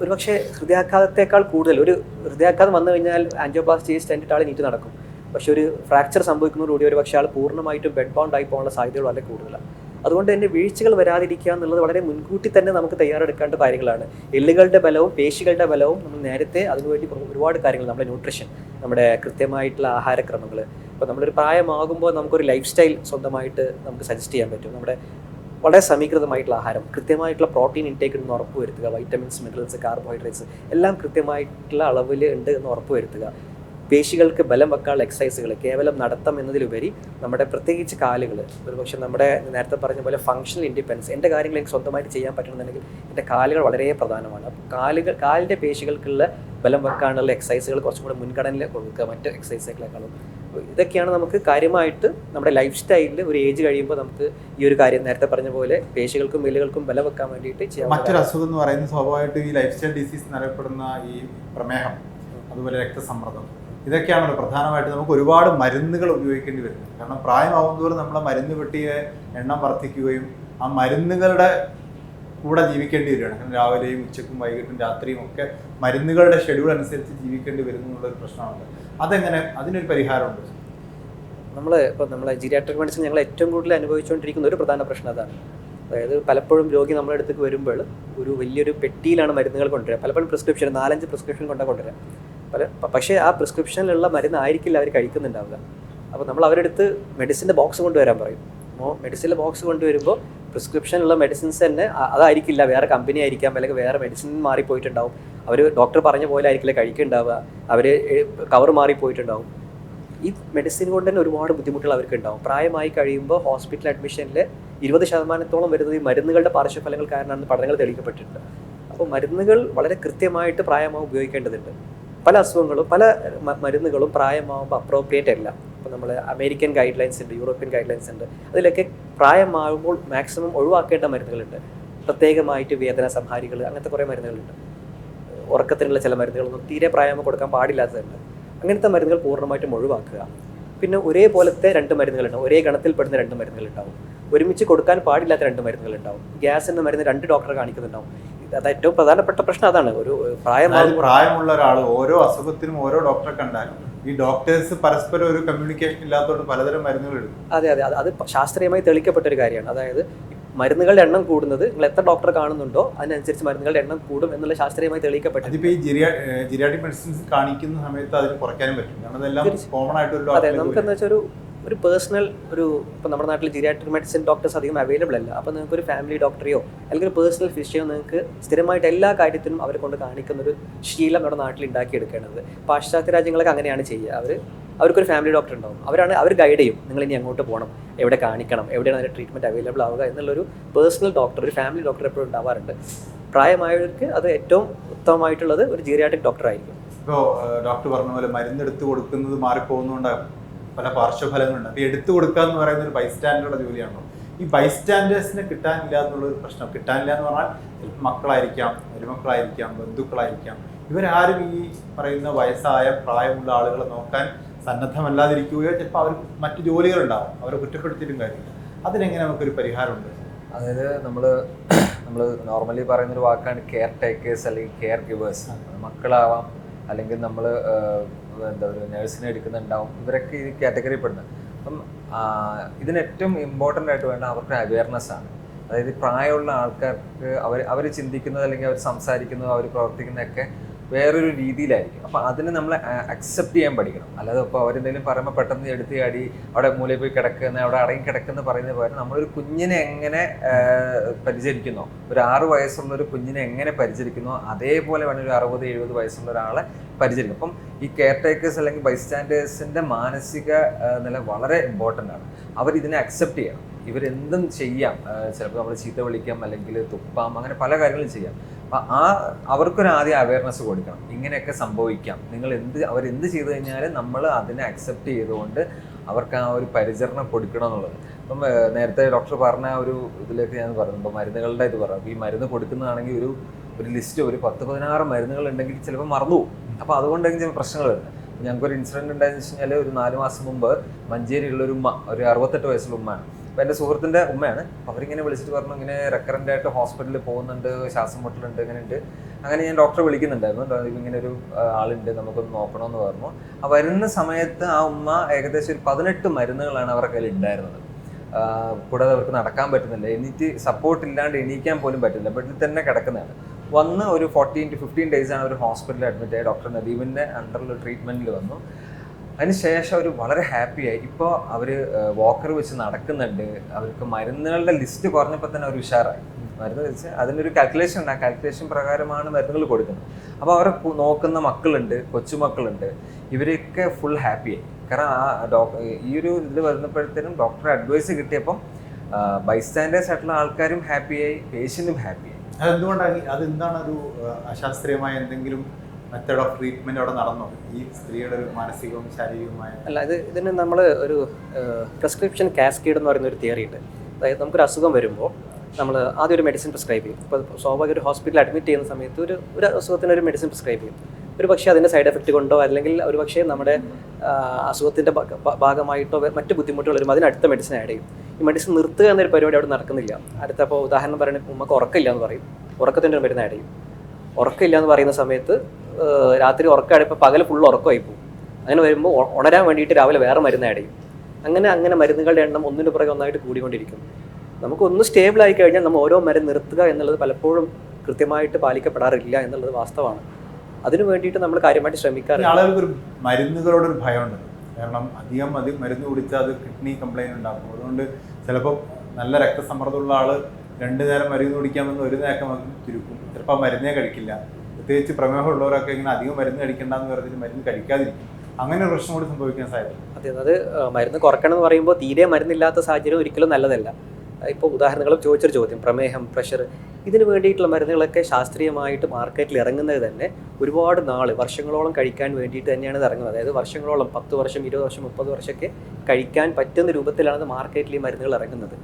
ഒരുപക്ഷെ ഹൃദയാഘാതത്തെക്കാൾ കൂടുതൽ, ഒരു ഹൃദയാഘാതം വന്നു കഴിഞ്ഞാൽ ആൻജിയോപ്ലാസ്റ്റി സ്റ്റെൻറ്റ് ആൾ നീറ്റ് നടക്കും. പക്ഷെ ഒരു ഫ്രാക്ചർ സംഭവിക്കുന്നതോടുകൂടി ഒരു പക്ഷേ ആൾ പൂർണ്ണമായിട്ടും ബെഡ് ബൗണ്ട് ആയി പോകാനുള്ള സാധ്യതകൾ വളരെ കൂടുതലാണ്. അതുകൊണ്ട് തന്നെ വീഴ്ചകൾ വരാതിരിക്കുക എന്നുള്ളത് വളരെ മുൻകൂട്ടി തന്നെ നമുക്ക് തയ്യാറെടുക്കേണ്ട കാര്യങ്ങളാണ്. എല്ലുകളുടെ ബലവും പേശികളുടെ ബലവും നമ്മൾ നേരത്തെ അതിനുവേണ്ടി ഒരുപാട് കാര്യങ്ങൾ, നമ്മുടെ ന്യൂട്രീഷൻ, നമ്മുടെ കൃത്യമായിട്ടുള്ള ആഹാരക്രമങ്ങൾ, ഇപ്പോൾ നമ്മളൊരു പ്രായമാകുമ്പോൾ നമുക്കൊരു ലൈഫ് സ്റ്റൈൽ സ്വന്തമായിട്ട് നമുക്ക് സജസ്റ്റ് ചെയ്യാൻ പറ്റും. നമ്മുടെ വളരെ സമീകൃതമായിട്ടുള്ള ആഹാരം, കൃത്യമായിട്ടുള്ള പ്രോട്ടീൻ ഇൻടേക്ക് എന്ന് ഉറപ്പ് വരുത്തുക, വൈറ്റമിൻസ്, മിനറൽസ്, കാർബോഹൈഡ്രേറ്റ്സ് എല്ലാം കൃത്യമായിട്ടുള്ള അളവിൽ ഉണ്ട് എന്ന് ഉറപ്പ് വരുത്തുക. പേശികൾക്ക് ബലം വെക്കാനുള്ള എക്സസൈസുകൾ, കേവലം നടത്തം എന്നതിലുപരി നമ്മുടെ പ്രത്യേകിച്ച് കാലുകൾ, ഒരുപക്ഷെ നമ്മുടെ നേരത്തെ പറഞ്ഞ പോലെ ഫങ്ഷണൽ ഇൻഡിപെൻഡൻസ്, എൻ്റെ കാര്യങ്ങൾ എനിക്ക് സ്വന്തമായിട്ട് ചെയ്യാൻ പറ്റണമെന്നുണ്ടെങ്കിൽ എൻ്റെ കാലുകൾ വളരെ പ്രധാനമാണ്. അപ്പോൾ കാലിൻ്റെ പേശികൾക്കുള്ള ബലം വെക്കാനുള്ള എക്സസൈസുകൾ കുറച്ചും കൂടെ മുൻഗണന കൊടുക്കുക മറ്റ് എക്സസൈസുകളെക്കാളും. ഇതൊക്കെയാണ് നമുക്ക് കാര്യമായിട്ട് നമ്മുടെ ലൈഫ് സ്റ്റൈലിൽ ഒരു ഏജ് കഴിയുമ്പോൾ നമുക്ക് ഈ ഒരു കാര്യം നേരത്തെ പറഞ്ഞ പോലെ പേശികൾക്കും എല്ലുകൾക്കും ബലം വെക്കാൻ വേണ്ടിയിട്ട് ചെയ്യാം. മറ്റൊരു അസുഖം എന്ന് പറയുന്നത് സ്വാഭാവികമായിട്ട് ഈ ലൈഫ് സ്റ്റൈൽ ഡിസീസ് എന്നറിയപ്പെടുന്ന ഈ പ്രമേഹം, അതുപോലെ രക്തസമ്മർദ്ദം, ഇതൊക്കെയാണല്ലോ പ്രധാനമായിട്ട് നമുക്ക് ഒരുപാട് മരുന്നുകൾ ഉപയോഗിക്കേണ്ടി വരുന്നത്. കാരണം പ്രായമാകുന്നതോറും നമ്മളെ മരുന്ന് പെട്ടിയെ എണ്ണം വർദ്ധിക്കുകയും ആ മരുന്നുകളുടെ കൂടെ ജീവിക്കേണ്ടി വരികയാണ്. കാരണം രാവിലെയും ഉച്ചക്കും വൈകിട്ടും രാത്രിയും ഒക്കെ മരുന്നുകളുടെ ഷെഡ്യൂൾ അനുസരിച്ച് ജീവിക്കേണ്ടി വരുന്നു എന്നുള്ളൊരു പ്രശ്നമുണ്ട്. അതെങ്ങനെ, അതിനൊരു പരിഹാരമുണ്ട്? നമ്മളെ ജീരിയാട്രിക് മെഡിസിൻ ഞങ്ങൾ ഏറ്റവും കൂടുതൽ അനുഭവിച്ചുകൊണ്ടിരിക്കുന്ന ഒരു പ്രധാന പ്രശ്നം അതാണ്. അതായത് പലപ്പോഴും രോഗി നമ്മുടെ അടുത്തേക്ക് വരുമ്പോൾ ഒരു വലിയൊരു പെട്ടിയിലാണ് മരുന്നുകൾ കൊണ്ടുവരിക. പലപ്പോഴും പ്രിസ്ക്രിപ്ഷൻ 4-5 പ്രിസ്ക്രിപ്ഷൻ കൊണ്ടുവരിക. പക്ഷേ ആ പ്രിസ്ക്രിപ്ഷനിലുള്ള മരുന്നായിരിക്കില്ല അവർ കഴിക്കുന്നുണ്ടാവുക. അപ്പോൾ നമ്മൾ അവരുടെ അടുത്ത് മെഡിസിൻ്റെ ബോക്സ് കൊണ്ടുവരാൻ പറയും. അപ്പോൾ മെഡിസിൻ്റെ ബോക്സ് കൊണ്ടുവരുമ്പോൾ പ്രിസ്ക്രിപ്ഷനുള്ള മെഡിസിൻസ് തന്നെ അതായിരിക്കില്ല, വേറെ കമ്പനി ആയിരിക്കാം, അല്ലെങ്കിൽ വേറെ മെഡിസിൻ മാറിപ്പോയിട്ടുണ്ടാവും. അവർ ഡോക്ടർ പറഞ്ഞ പോലെ ആയിരിക്കില്ല കഴിക്കുന്നുണ്ടാവുക, അവർ കവർ മാറിപ്പോയിട്ടുണ്ടാവും. ഈ മെഡിസിൻ കൊണ്ട് തന്നെ ഒരുപാട് ബുദ്ധിമുട്ടുകൾ അവർക്ക് ഉണ്ടാവും. പ്രായമായി കഴിയുമ്പോൾ ഹോസ്പിറ്റൽ അഡ്മിഷനിൽ 20% വരുന്നത് ഈ മരുന്നുകളുടെ പാർശ്വഫലങ്ങൾ കാരണമാണ് പഠനങ്ങൾ തെളിയിക്കപ്പെട്ടിട്ടുണ്ട്. അപ്പോൾ മരുന്നുകൾ വളരെ കൃത്യമായിട്ട് പ്രായമാകുമ്പോൾ ഉപയോഗിക്കേണ്ടതുണ്ട്. പല അസുഖങ്ങളും പല മരുന്നുകളും പ്രായമാകുമ്പോൾ അപ്രോപ്രിയേറ്റ് അല്ല. ഇപ്പോൾ നമ്മൾ അമേരിക്കൻ ഗൈഡ് ലൈൻസ് ഉണ്ട്, യൂറോപ്യൻ ഗൈഡ് ലൈൻസ് ഉണ്ട്. അതിലൊക്കെ പ്രായമാകുമ്പോൾ മാക്സിമം ഒഴിവാക്കേണ്ട മരുന്നുകളുണ്ട്. പ്രത്യേകമായിട്ട് വേദന സംഹാരികൾ, അങ്ങനത്തെ കുറേ മരുന്നുകളുണ്ട്. ഉറക്കത്തിനുള്ള ചില മരുന്നുകളൊന്നും തീരെ പ്രായമാകുമ്പോൾ കൊടുക്കാൻ പാടില്ലാത്തതുണ്ട്. അങ്ങനത്തെ മരുന്നുകൾ പൂർണ്ണമായിട്ടും ഒഴിവാക്കുക. പിന്നെ ഒരേപോലത്തെ 2 മരുന്നുകളുണ്ടാവും, ഒരേ ഗണത്തിൽപ്പെടുന്ന 2 മരുന്നുകളുണ്ടാവും. ഒരുമിച്ച് കൊടുക്കാൻ പാടില്ലാത്ത 2 മരുന്നുകളുണ്ടാവും. ഗ്യാസിൻ്റെ മരുന്ന് 2 ഡോക്ടറെ കാണിക്കുന്നുണ്ടാവും. അത് ഏറ്റവും പ്രധാനപ്പെട്ട പ്രശ്നം അതാണ്. ഒരു പ്രായമുള്ള ഒരാൾ ഓരോ അസുഖത്തിനും ഓരോ ഡോക്ടറെ കണ്ടാൽ ഈ ഡോക്ടേഴ്സ് പരസ്പരം ഒരു കമ്മ്യൂണിക്കേഷൻ ഇല്ലാത്തതുകൊണ്ട് പലതരം മരുന്നുകൾ എടുക്കും. അതെ, അത് ശാസ്ത്രീയമായി തെളിയിക്കപ്പെട്ട ഒരു കാര്യമാണ്. അതായത് മരുന്നുകളുടെ എണ്ണം കൂടുന്നത്, നിങ്ങൾ എത്ര ഡോക്ടറെ കാണുന്നുണ്ടോ അതിനനുസരിച്ച് മരുന്നുകളുടെ എണ്ണം കൂടും എന്നുള്ള ശാസ്ത്രീയമായി തെളിയിക്കപ്പെട്ടു. അതിപ്പോൾ ഈ ജിറിയാട്രിക് മെഡിസിൻസ് കാണിക്കുന്ന സമയത്ത് അതിന് കുറയ്ക്കാനും പറ്റും. കാരണം അതെല്ലാം കോമൺ ആയിട്ട് അതെ, നമുക്കെന്ന് വെച്ചാൽ ഒരു പേഴ്സണൽ ഇപ്പോൾ നമ്മുടെ നാട്ടിൽ ജീരിയാട്രിക് മെഡിസിൻ ഡോക്ടേഴ്സ് അധികം അവൈലബിൾ അല്ല. അപ്പോൾ നിങ്ങൾക്ക് ഒരു ഫാമിലി ഡോക്ടറെയോ അല്ലെങ്കിൽ ഒരു പേഴ്സണൽ ഫിസിഷ്യനോ നിങ്ങൾക്ക് സ്ഥിരമായിട്ട് എല്ലാ കാര്യത്തിനും അവരെ കൊണ്ട് കാണിക്കുന്ന ഒരു ശീലം നമ്മുടെ നാട്ടിൽ ഉണ്ടാക്കിയെടുക്കേണ്ടത്. പാശ്ചാത്യ രാജ്യങ്ങളൊക്കെ അങ്ങനെയാണ് ചെയ്യുക. അവർക്കൊരു ഫാമിലി ഡോക്ടർ ഉണ്ടാവും. അവർ ഗൈഡ് ചെയ്യും, നിങ്ങൾ ഇനി അങ്ങോട്ട് പോകണം, എവിടെ കാണിക്കണം, എവിടെയാണ് അതിൻ്റെ ട്രീറ്റ്മെൻറ്റ് അവൈലബിൾ ആവുക എന്നുള്ളൊരു പേഴ്സണൽ ഡോക്ടർ, ഒരു ഫാമിലി ഡോക്ടർ എപ്പോഴും ഉണ്ടാവാറുണ്ട്. പ്രായമായവർക്ക് അത് ഏറ്റവും ഉത്തമമായിട്ടുള്ളത് ഒരു ജീരിയാട്രിക് ഡോക്ടർ ആയിരിക്കും. ഇപ്പോൾ ഡോക്ടർ പറഞ്ഞ പോലെ മരുന്നെടുത്ത് കൊടുക്കുന്നത് മാറിപ്പോകുന്നതുകൊണ്ടാകും പല പാർശ്വഫലങ്ങളുണ്ട്. അപ്പോൾ എടുത്തു കൊടുക്കുക എന്ന് പറയുന്ന ഒരു ബൈസ്റ്റാൻഡറുടെ ജോലിയാണല്ലോ. ഈ ബൈസ്റ്റാൻഡേഴ്സിനെ കിട്ടാനില്ല എന്നുള്ളൊരു പ്രശ്നം. കിട്ടാനില്ല എന്ന് പറഞ്ഞാൽ ചിലപ്പോൾ മക്കളായിരിക്കാം, മരുമക്കളായിരിക്കാം, ബന്ധുക്കളായിരിക്കാം. ഇവരാരും ഈ പറയുന്ന വയസ്സായ പ്രായമുള്ള ആളുകളെ നോക്കാൻ സന്നദ്ധമല്ലാതിരിക്കുകയോ ചിലപ്പോൾ അവർക്ക് മറ്റു ജോലികളുണ്ടാവും, അവരെ കുറ്റപ്പെടുത്തിയിട്ടും കാര്യമില്ല. അതിനെങ്ങനെ നമുക്കൊരു പരിഹാരമുണ്ട്? അതായത് നമ്മൾ നോർമലി പറയുന്നൊരു വാക്കാണ് കെയർ ടേക്കേഴ്സ് അല്ലെങ്കിൽ കെയർ ഗിവേഴ്സ്. മക്കളാവാം, അല്ലെങ്കിൽ നമ്മൾ എന്താ പറയുക നേഴ്സിനെ എടുക്കുന്നുണ്ടാവും. ഇവരൊക്കെ ഈ കാറ്റഗറി പെടുന്നത്. അപ്പം ഇതിന് ഏറ്റവും ഇമ്പോർട്ടൻ്റ് ആയിട്ട് വേണ്ട അവർക്ക് അവയർനെസ് ആണ്. അതായത് പ്രായമുള്ള ആൾക്കാർക്ക് അവർ ചിന്തിക്കുന്നത് അല്ലെങ്കിൽ അവർ സംസാരിക്കുന്നത് അവർ പ്രവർത്തിക്കുന്നതൊക്കെ വേറൊരു രീതിയിലായിരിക്കും. അപ്പോൾ അതിനെ നമ്മൾ അക്സെപ്റ്റ് ചെയ്യാൻ പഠിക്കണം. അല്ലാതെ ഇപ്പോൾ അവരെന്തെങ്കിലും പറയുമ്പോൾ പെട്ടെന്ന് എടുത്ത് ചാടി അവിടെ മൂലയിൽ പോയി കിടക്കുന്ന, അവിടെ അടങ്ങി കിടക്കുന്ന പറയുന്ന പോലെ നമ്മളൊരു കുഞ്ഞിനെ എങ്ങനെ പരിചരിക്കുന്നോ, ഒരു 6 വയസ്സുള്ള ഒരു കുഞ്ഞിനെ എങ്ങനെ പരിചരിക്കുന്നോ അതേപോലെ വേണം ഒരു 60-70 വയസ്സുള്ള ഒരാളെ പരിചരിക്കും. അപ്പം ഈ കെയർ ടേക്കേഴ്സ് അല്ലെങ്കിൽ ബൈസ്റ്റാൻഡേഴ്സിൻ്റെ മാനസിക നില വളരെ ഇമ്പോർട്ടൻ്റ് ആണ്. അവരിതിനെ അക്സെപ്റ്റ് ചെയ്യണം. ഇവരെന്തും ചെയ്യാം. ചിലപ്പോൾ നമ്മൾ ചീത്ത വിളിക്കാം, അല്ലെങ്കിൽ തുപ്പാം, അങ്ങനെ പല കാര്യങ്ങളും ചെയ്യാം. അപ്പം അവർക്കൊരു ആദ്യം അവയർനെസ് കൊടുക്കണം, ഇങ്ങനെയൊക്കെ സംഭവിക്കാം, അവരെന്ത് ചെയ്തു കഴിഞ്ഞാൽ നമ്മൾ അതിനെ അക്സെപ്റ്റ് ചെയ്തുകൊണ്ട് അവർക്ക് ആ ഒരു പരിചരണം കൊടുക്കണം എന്നുള്ളത്. ഇപ്പം നേരത്തെ ഡോക്ടർ പറഞ്ഞ ഒരു ഇതിലേക്ക് ഞാൻ പറഞ്ഞു, ഇപ്പം മരുന്നുകളുടെ ഇത് പറഞ്ഞു. അപ്പോൾ ഈ മരുന്ന് കൊടുക്കുന്നതാണെങ്കിൽ ഒരു ലിസ്റ്റ് ഒരു 10-16 മരുന്നുകൾ ഉണ്ടെങ്കിൽ ചിലപ്പോൾ മറന്നു പോകും. അപ്പോൾ അതുകൊണ്ടെങ്കിൽ ചില പ്രശ്നങ്ങൾ വരുന്നത്. ഞങ്ങൾക്കൊരു ഇൻസിഡൻറ്റ് ഉണ്ടായെന്ന് വെച്ച് കഴിഞ്ഞാൽ ഒരു 4 മാസം മുമ്പ് മഞ്ചേരിയുള്ളൊരു ഉമ്മ, ഒരു 68 വയസ്സുള്ള ഉമ്മയാണ്. അപ്പോൾ എൻ്റെ സുഹൃത്തിൻ്റെ ഉമ്മയാണ്. അവരിങ്ങനെ വിളിച്ചിട്ട് പറഞ്ഞു, ഇങ്ങനെ റെക്കറൻ്റ് ആയിട്ട് ഹോസ്പിറ്റലിൽ പോകുന്നുണ്ട്, ശ്വാസം മുട്ടലുണ്ട്, ഇങ്ങനെ ഉണ്ട്. അങ്ങനെ ഞാൻ ഡോക്ടറെ വിളിക്കുന്നുണ്ടായിരുന്നു, ഇങ്ങനെ ഒരു ആളുണ്ട്, നമുക്കൊന്ന് നോക്കണമെന്ന് പറഞ്ഞു. ആ വരുന്ന സമയത്ത് ആ ഉമ്മ ഏകദേശം ഒരു 18 മരുന്നുകളാണ് അവരുടെ കയ്യിൽ ഉണ്ടായിരുന്നത്. കൂടാതെ അവർക്ക് നടക്കാൻ പറ്റുന്നില്ല, സപ്പോർട്ട് ഇല്ലാണ്ട് എണീക്കാൻ പോലും പറ്റില്ല, ബെഡിൽ തന്നെ കിടക്കുന്നതാണ്. വന്ന് ഒരു 14 to 15 days ആണ് അവർ ഹോസ്പിറ്റലിൽ അഡ്മിറ്റ് ആയി. ഡോക്ടർ നദീമിൻ്റെ അണ്ടറിൽ ട്രീറ്റ്മെൻറ്റിൽ വന്നു. അതിനുശേഷം അവർ വളരെ ഹാപ്പിയായി. ഇപ്പോൾ അവർ വാക്കർ വെച്ച് നടക്കുന്നുണ്ട്. അവർക്ക് മരുന്നുകളുടെ ലിസ്റ്റ് കുറഞ്ഞപ്പോൾ തന്നെ അവർ ഉഷാറായി. മരുന്ന് വെച്ച് അതിനൊരു കാൽക്കുലേഷൻ ഉണ്ട്, ആ കാൽക്കുലേഷൻ പ്രകാരമാണ് മരുന്നുകൾ കൊടുക്കുന്നത്. അപ്പോൾ അവരെ നോക്കുന്ന മക്കളുണ്ട്, കൊച്ചുമക്കളുണ്ട്, ഇവരൊക്കെ ഫുൾ ഹാപ്പിയായി. കാരണം ഈ ഒരു ഇതിൽ വരുന്നപ്പോഴത്തേനും ഡോക്ടറെ അഡ്വൈസ് കിട്ടിയപ്പം ബൈസ്റ്റാൻഡേഴ്സ് ആയിട്ടുള്ള ആൾക്കാരും ഹാപ്പിയായി, പേഷ്യൻറ്റും ഹാപ്പിയായി. അതെന്തുകൊണ്ടാണ്? അതെന്താണ് ഒരു അശാസ്ത്രീയമായ എന്തെങ്കിലും മെത്തേഡ് ഓഫ് ട്രീറ്റ്മെന്റ് അവിടെ നടന്നോ ഈ സ്ത്രീയുടെ ഒരു മാനസികവും ശാരീരികവുമായ? അല്ല, ഇതിന് നമ്മൾ ഒരു പ്രിസ്ക്രിപ്ഷൻ കാസ്കേഡ് എന്ന് പറയുന്ന ഒരു തിയറി ഉണ്ട്. അതായത് നമുക്കൊരു അസുഖം വരുമ്പോൾ നമ്മൾ ആദ്യം ഒരു മെഡിസിൻ പ്രിസ്ക്രൈബ് ചെയ്യും. ഇപ്പോൾ സ്വാഭാവിക ഒരു ഹോസ്പിറ്റലിൽ അഡ്മിറ്റ് ചെയ്യുന്ന സമയത്ത് ഒരു അസുഖത്തിന് ഒരു മെഡിസിൻ പ്രിസ്ക്രൈബ് ചെയ്യും. ഒരു പക്ഷേ അതിൻ്റെ സൈഡ് എഫക്റ്റ് കൊണ്ടോ അല്ലെങ്കിൽ ഒരു പക്ഷേ നമ്മുടെ അസുഖത്തിൻ്റെ ഭാഗമായിട്ടോ മറ്റ് ബുദ്ധിമുട്ടുകൾ വരുമ്പോൾ അതിനടുത്ത മെഡിസിൻ ആഡ് ചെയ്യും. ഈ മെഡിസിൻ നിർത്തുക എന്നൊരു പരിപാടി അവിടെ നടക്കുന്നില്ല. അടുത്തപ്പോൾ ഉദാഹരണം പറയുന്നത് ഉമ്മക്ക് ഉറക്കമില്ല എന്ന് പറയും, ഉറക്കത്തിൻ്റെ ഒരു മരുന്ന് ആഡ് ചെയ്യും. ഉറക്കമില്ല എന്ന് പറയുന്ന സമയത്ത് രാത്രി ഉറക്കമാണ്, ഇപ്പോൾ പകൽ ഫുൾ ഉറക്കമായി പോകും. അങ്ങനെ വരുമ്പോൾ ഉണരാൻ വേണ്ടിയിട്ട് രാവിലെ വേറെ മരുന്ന് ആഡ് ചെയ്യും. അങ്ങനെ മരുന്നുകളുടെ എണ്ണം ഒന്നിനു പുറകെ ഒന്നായിട്ട് കൂടിക്കൊണ്ടിരിക്കും. നമുക്കൊന്ന് സ്റ്റേബിൾ ആയി കഴിഞ്ഞാൽ നമ്മൾ ഓരോ മരുന്ന് നിർത്തുക എന്നുള്ളത് പലപ്പോഴും കൃത്യമായിട്ട് പാലിക്കപ്പെടാറില്ല എന്നുള്ളത് വാസ്തവമാണ്. അതിനു വേണ്ടിയിട്ട് നമ്മൾ കാര്യമായിട്ട് ശ്രമിക്കാറില്ല. ആളുകൾക്കൊരു മരുന്നുകളോടൊരു ഭയമുണ്ട്. കാരണം അധികം മരുന്ന് കുടിച്ചാൽ അത് കിഡ്നി കംപ്ലൈൻറ്റ് ഉണ്ടാക്കും. അതുകൊണ്ട് ചിലപ്പോൾ നല്ല രക്തസമ്മർദ്ദമുള്ള ആൾ 2 നേരം മരുന്ന് കുടിക്കാമെന്ന് ഒരു നേരം ചുരുക്കും. ചിലപ്പോൾ ആ മരുന്നേ കഴിക്കില്ല. പ്രത്യേകിച്ച് പ്രമേഹമുള്ളവരൊക്കെ ഇങ്ങനെ അധികം മരുന്ന് കഴിക്കേണ്ടെന്ന് പറഞ്ഞിട്ട് മരുന്ന് കഴിക്കാതിരിക്കും. അങ്ങനെ ഒരു പ്രശ്നം കൂടി സംഭവിക്കാൻ സാധ്യത. അതെ, അത് മരുന്ന് കുറയ്ക്കണം എന്ന് പറയുമ്പോൾ തീരെ മരുന്നില്ലാത്ത സാഹചര്യം ഒരിക്കലും നല്ലതല്ല. ഇപ്പോൾ ഉദാഹരണങ്ങളും ചോദിച്ചൊരു ചോദ്യം, പ്രമേഹം, പ്രഷർ, ഇതിന് വേണ്ടിയിട്ടുള്ള മരുന്നുകളൊക്കെ ശാസ്ത്രീയമായിട്ട് മാർക്കറ്റിൽ ഇറങ്ങുന്നത് തന്നെ ഒരുപാട് വർഷങ്ങളോളം കഴിക്കാൻ വേണ്ടിയിട്ട് തന്നെയാണ് ഇത് ഇറങ്ങുന്നത്. അതായത് വർഷങ്ങളോളം 10 വർഷം 20 വർഷം 30 വർഷമൊക്കെ കഴിക്കാൻ പറ്റുന്ന രൂപത്തിലാണ് മാർക്കറ്റിൽ ഈ മരുന്നുകൾ ഇറങ്ങുന്നത്.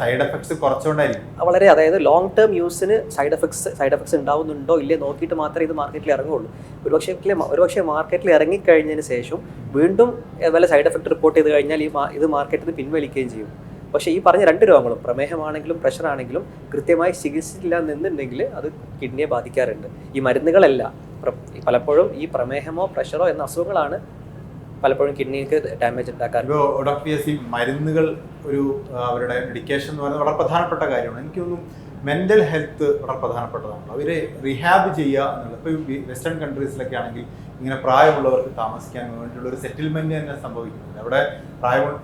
സൈഡ് എഫക്ട്സ് കുറച്ചുകൊണ്ടായിരിക്കും വളരെ, അതായത് ലോങ് ടേം യൂസിന് സൈഡ് എഫക്ട്സ് ഉണ്ടാവുന്നുണ്ടോ ഇല്ലേ നോക്കിയിട്ട് മാത്രമേ ഇത് മാർക്കറ്റിൽ ഇറങ്ങുള്ളൂ. ഒരുപക്ഷെ മാർക്കറ്റിൽ ഇറങ്ങിക്കഴിഞ്ഞതിന് ശേഷം വീണ്ടും വല്ല സൈഡ് എഫക്ട് റിപ്പോർട്ട് ചെയ്ത് കഴിഞ്ഞാൽ ഇത് മാർക്കറ്റിൽ നിന്ന് പിൻവലിക്കുകയും ചെയ്യും. പക്ഷേ ഈ പറഞ്ഞ 2 രോഗങ്ങളും, പ്രമേഹമാണെങ്കിലും പ്രഷർ ആണെങ്കിലും, കൃത്യമായി ചികിത്സിച്ചില്ല എന്നുണ്ടെങ്കിൽ അത് കിഡ്നിയെ ബാധിക്കാറുണ്ട്. ഈ മരുന്നുകളല്ല, പലപ്പോഴും ഈ പ്രമേഹമോ പ്രഷറോ എന്ന അസുഖങ്ങളാണ് പലപ്പോഴും കിഡ്നിക്ക് ഡാമേജ് ഉണ്ടാക്കാറ്. ഡോക്ടർ, മരുന്നുകൾ അവരുടെ മെഡിക്കേഷൻ എന്ന് പറയുന്നത് വളരെ പ്രധാനപ്പെട്ട കാര്യമാണ്. എനിക്ക് തോന്നുന്നു മെൻ്റൽ ഹെൽത്ത് വളരെ പ്രധാനപ്പെട്ടതാണ്. അവരെ റിഹാബ് ചെയ്യുക എന്നുള്ളത്. ഇപ്പോൾ വെസ്റ്റേൺ കൺട്രീസിലൊക്കെ ആണെങ്കിൽ ഇങ്ങനെ പ്രായമുള്ളവർക്ക് താമസിക്കാൻ വേണ്ടിയിട്ടുള്ള ഒരു സെറ്റിൽമെൻറ്റ് തന്നെ സംഭവിക്കുന്നുണ്ട്. അവിടെ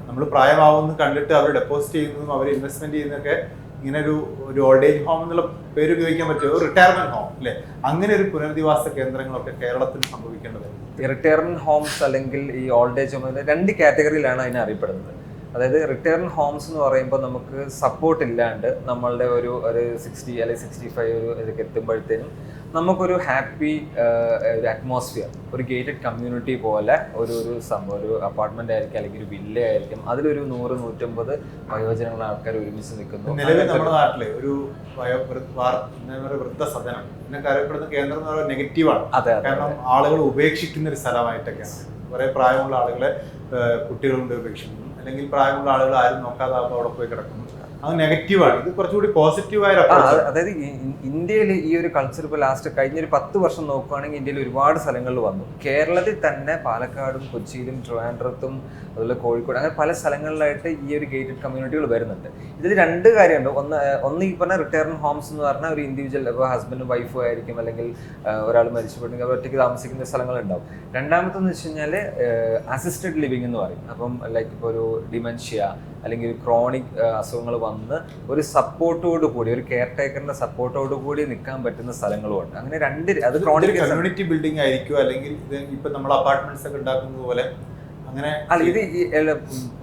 നമ്മൾ പ്രായമാവുമെന്ന് കണ്ടിട്ട് അവർ ഡെപ്പോസിറ്റ് ചെയ്യുന്നതും അവർ ഇൻവെസ്റ്റ്മെൻറ്റ് ചെയ്യുന്നതൊക്കെ ഇങ്ങനെ ഒരു ഓൾഡ് ഏജ് ഹോം എന്നുള്ള പേര് ഉപയോഗിക്കാൻ പറ്റുമോ, ഒരു റിട്ടയർമെൻറ്റ് ഹോം അല്ലേ, അങ്ങനെ ഒരു പുനരധിവാസ കേന്ദ്രങ്ങളൊക്കെ കേരളത്തിൽ സംഭവിക്കേണ്ടത്. റിട്ടയർമെൻറ്റ് ഹോംസ് അല്ലെങ്കിൽ ഈ ഓൾഡ് ഏജ് ഹോം 2 കാറ്റഗറിയിലാണ് അതിനെ അറിയപ്പെടുന്നത്. അതായത് റിട്ടയർമെൻറ്റ് ഹോംസ് എന്ന് പറയുമ്പോൾ നമുക്ക് സപ്പോർട്ട് ഇല്ലാണ്ട് നമ്മളുടെ ഒരു 60 അല്ലെങ്കിൽ 65 ഇതൊക്കെ എത്തുമ്പോഴത്തേനും നമുക്കൊരു ഹാപ്പി ഒരു അറ്റ്മോസ്ഫിയർ, ഒരു ഗേറ്റഡ് കമ്മ്യൂണിറ്റി പോലെ ഒരു സംഭവം, ഒരു അപ്പാർട്ട്മെന്റ് ആയിരിക്കും അല്ലെങ്കിൽ ഒരു വില്ല ആയിരിക്കും, അതിലൊരു 100-150 വയോജനങ്ങൾ ആൾക്കാർ ഒരുമിച്ച് നിൽക്കുന്നു. നിലവിൽ നമ്മുടെ നാട്ടിലെ ഒരു വൃദ്ധസദനം എന്നൊക്കെ അറിയപ്പെടുന്ന കേന്ദ്രം എന്ന് പറയുന്നത് നെഗറ്റീവാണ്. കാരണം ആളുകൾ ഉപേക്ഷിക്കുന്ന ഒരു സ്ഥലമായിട്ടൊക്കെയാണ്. കുറെ പ്രായമുള്ള ആളുകളെ കുട്ടികളുണ്ട് ഉപേക്ഷിക്കുന്നു, അല്ലെങ്കിൽ പ്രായമുള്ള ആളുകൾ ആരും നോക്കാതാകുമ്പോൾ അവിടെ പോയി കിടക്കുന്നു. അത് നെഗറ്റീവാണ്. ഇത് കുറച്ചുകൂടി പോസിറ്റീവായ. അതായത് ഇന്ത്യയിൽ ഈ ഒരു കൾച്ചർ ഇപ്പോൾ കഴിഞ്ഞൊരു 10 വർഷം നോക്കുകയാണെങ്കിൽ ഇന്ത്യയിൽ ഒരുപാട് സ്ഥലങ്ങളിൽ വന്നു. കേരളത്തിൽ തന്നെ പാലക്കാടും കൊച്ചിയിലും ട്രിവാൻഡ്രത്തും അതുപോലെ കോഴിക്കോട്, അങ്ങനെ പല സ്ഥലങ്ങളിലായിട്ട് ഈ ഒരു ഗേറ്റഡ് കമ്മ്യൂണിറ്റികൾ വരുന്നുണ്ട്. ഇതിൽ 2 കാര്യമുണ്ട്. ഒന്ന് ഈ പറഞ്ഞ റിട്ടയർമെന്റ് ഹോംസ് എന്ന് പറഞ്ഞാൽ ഒരു ഇൻഡിവിജ്വൽ, ഇപ്പോൾ ഹസ്ബൻഡും വൈഫും ആയിരിക്കും, അല്ലെങ്കിൽ ഒരാൾ മരിച്ചുപോയിട്ടുണ്ടെങ്കിൽ അവർ ഒറ്റയ്ക്ക് താമസിക്കുന്ന സ്ഥലങ്ങളുണ്ടാവും. രണ്ടാമത്തെന്ന് വെച്ച് കഴിഞ്ഞാൽ അസിസ്റ്റഡ് ലിവിംഗ് എന്ന് പറയും. അപ്പം ലൈക്ക് ഇപ്പോൾ ഒരു ഡിമെൻഷ്യ അല്ലെങ്കിൽ ക്രോണിക് അസുഖങ്ങൾ വന്ന് ഒരു സപ്പോർട്ടോട് കൂടി, ഒരു കെയർ ടേക്കറിന്റെ സപ്പോർട്ടോട് കൂടി നിൽക്കാൻ പറ്റുന്ന സ്ഥലങ്ങളുമുണ്ട്. അങ്ങനെ 2 അത് ക്രോണിക് കമ്മ്യൂണിറ്റി ബിൽഡിംഗ് ആയിരിക്കും, അല്ലെങ്കിൽ ഇത് ഇപ്പൊ നമ്മൾ അപ്പാർട്ട്മെന്റ്സ് ഒക്കെ ഉണ്ടാക്കുന്നത് പോലെ അങ്ങനെ അല്ല ഇത്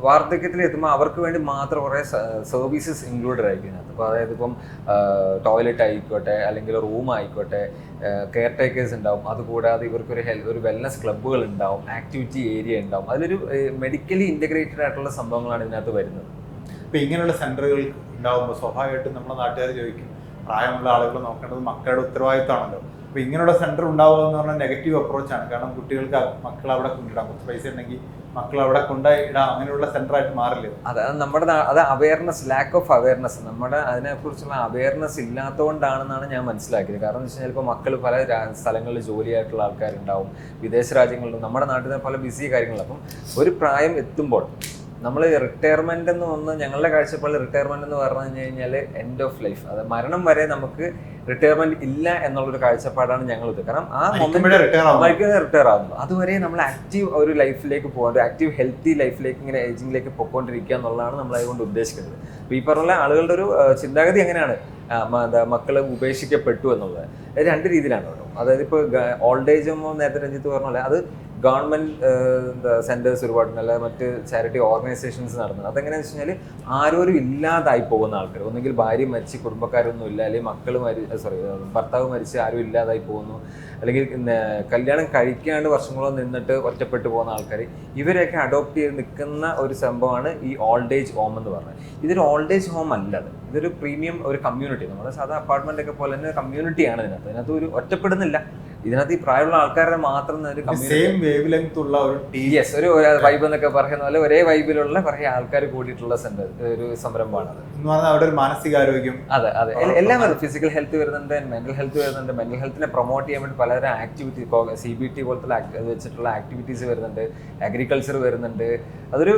വാർദ്ധക്യത്തിൽ എത്തുമ്പോൾ അവർക്ക് വേണ്ടി മാത്രം കുറേ സർവീസസ് ഇൻക്ലൂഡഡ് ആയിരിക്കും ഇതിനകത്ത്. അപ്പോൾ അതായത് ഇപ്പം ടോയ്ലറ്റ് ആയിക്കോട്ടെ, അല്ലെങ്കിൽ റൂം ആയിക്കോട്ടെ, കെയർ ടേക്കേഴ്സ് ഉണ്ടാവും. അതുകൂടാതെ ഇവർക്കൊരു ഒരു വെൽനസ് ക്ലബ്ബുകൾ ഉണ്ടാവും, ആക്ടിവിറ്റി ഏരിയ ഉണ്ടാവും. അതിലൊരു മെഡിക്കലി ഇൻ്റഗ്രേറ്റഡ് ആയിട്ടുള്ള സംഭവങ്ങളാണ് ഇതിനകത്ത് വരുന്നത്. ഇപ്പം ഇങ്ങനെയുള്ള സെന്ററുകൾ ഉണ്ടാകുമ്പോൾ സ്വാഭാവികമായിട്ടും നമ്മുടെ നാട്ടുകാർ ചോദിക്കും, പ്രായമുള്ള ആളുകൾ നോക്കേണ്ടത് മക്കളുടെ ഉത്തരവാദിത്തമാണല്ലോ. അപ്പോൾ ഇങ്ങനെയുള്ള സെന്റർ ഉണ്ടാവുക എന്ന് പറഞ്ഞാൽ നെഗറ്റീവ് അപ്രോച്ചാണ്. കാരണം കുട്ടികൾക്ക് മക്കൾ അവിടെ കൊണ്ടിടാം, കുറച്ച് പൈസ ഉണ്ടെങ്കിൽ മക്കൾ അവിടെ കൊണ്ടുപോയിടാം, അങ്ങനെയുള്ള സെന്ററായിട്ട് മാറില്ല. അത് നമ്മുടെ അത് അവയർനെസ്, ലാക്ക് ഓഫ് അവയർനെസ്, നമ്മുടെ അതിനെക്കുറിച്ചുള്ള അവയർനെസ് ഇല്ലാത്തതുകൊണ്ടാണെന്നാണ് ഞാൻ മനസ്സിലാക്കിയത്. കാരണം എന്ന് വെച്ച് കഴിഞ്ഞാൽ ഇപ്പോൾ മക്കൾ പല സ്ഥലങ്ങളിൽ ജോലിയായിട്ടുള്ള ആൾക്കാരുണ്ടാവും, വിദേശ രാജ്യങ്ങളിലും നമ്മുടെ നാട്ടിൽ നിന്ന് പല ബിസി കാര്യങ്ങളും. അപ്പം ഒരു പ്രായം എത്തുമ്പോൾ നമ്മൾ റിട്ടയർമെന്റ് എന്ന് വന്ന് ഞങ്ങളുടെ കാഴ്ചപ്പാടിൽ റിട്ടയർമെന്റ് എന്ന് പറഞ്ഞു കഴിഞ്ഞാൽ എൻഡ് ഓഫ് ലൈഫ്, അത് മരണം വരെ നമുക്ക് റിട്ടയർമെന്റ് ഇല്ല എന്നുള്ളൊരു കാഴ്ചപ്പാടാണ് ഞങ്ങളിത്. കാരണം ആ മൊമെന്റ് റിട്ടയർ ആകുന്നു, അതുവരെ നമ്മൾ ആക്റ്റീവ് ഒരു ലൈഫിലേക്ക് പോകാൻ, ഒരു ആക്റ്റീവ് ഹെൽത്തി ലൈഫിലേക്ക് ഇങ്ങനെ ഏജിങ്ങിലേക്ക് പൊയ്ക്കൊണ്ടിരിക്കുക എന്നുള്ളതാണ് നമ്മൾ അതുകൊണ്ട് ഉദ്ദേശിക്കുന്നത്. അപ്പോൾ ഈ പറഞ്ഞ ആളുകളുടെ ഒരു ചിന്താഗതി എങ്ങനെയാണ്, മക്കൾ ഉപേക്ഷിക്കപ്പെട്ടു എന്നുള്ളത് രണ്ട് രീതിയിലാണ് കേട്ടോ. അതായത് ഇപ്പോൾ ഓൾഡ് ഏജ് നേരത്തെ രഞ്ജിത്ത് പറഞ്ഞ പോലെ അത് ഗവൺമെന്റ് സെന്റേഴ്സ് ഒരുപാടുണ്ട്, അല്ലാതെ മറ്റ് ചാരിറ്റി ഓർഗനൈസേഷൻസ് നടന്നത്. അതെങ്ങനെയാണെന്ന് വെച്ച് കഴിഞ്ഞാൽ ആരോരും ഇല്ലാതായി പോകുന്ന ആൾക്കാർ, ഒന്നുകിൽ ഭാര്യ മരിച്ച് കുടുംബക്കാരൊന്നും ഇല്ല, അല്ലെങ്കിൽ ഭർത്താവ് മരിച്ച് ആരും ഇല്ലാതായി പോകുന്നു, അല്ലെങ്കിൽ കല്യാണം കഴിക്കാണ്ട് വർഷങ്ങളോളം നിന്നിട്ട് ഒറ്റപ്പെട്ടു പോകുന്ന ആൾക്കാർ, ഇവരെയൊക്കെ അഡോപ്റ്റ് ചെയ്ത് നിൽക്കുന്ന ഒരു സംഭവമാണ് ഈ ഓൾഡ് ഏജ് ഹോം എന്ന് പറഞ്ഞത്. ഇതൊരു ഓൾഡ് ഏജ് ഹോം അല്ല, ഇതൊരു പ്രീമിയം ഒരു കമ്മ്യൂണിറ്റി, നമ്മുടെ സാധാ അപ്പാർട്ട്മെന്റ് ഒക്കെ പോലെ തന്നെ കമ്മ്യൂണിറ്റിയാണ് ഇതിനകത്ത് ഒരു ഒറ്റപ്പെടുന്നില്ല. ഇതിനകത്ത് ഈ പ്രായമുള്ള ആൾക്കാരുടെ മാത്രം ഒരു ഒരു വൈബ് എന്നൊക്കെ പറയുന്ന പോലെ ഒരേ വൈബിലുള്ള കുറെ ആൾക്കാർ കൂടിയിട്ടുള്ള ഒരു സംരംഭമാണ് അവിടെ ഒരു മാനസികാരോഗ്യം. അതെ അതെ, എല്ലാം വരും. ഫിസിക്കൽ ഹെൽത്ത് വരുന്നുണ്ട്, മെന്റൽ ഹെൽത്ത് വരുന്നുണ്ട്. മെന്റൽ ഹെൽത്തിനെ പ്രൊമോട്ട് ചെയ്യാൻ വേണ്ടി പലതരം ആക്ടിവിറ്റി, CBT പോലത്തെ വെച്ചിട്ടുള്ള ആക്ടിവിറ്റീസ് വരുന്നുണ്ട്, അഗ്രികൾച്ചർ വരുന്നുണ്ട്. അതൊരു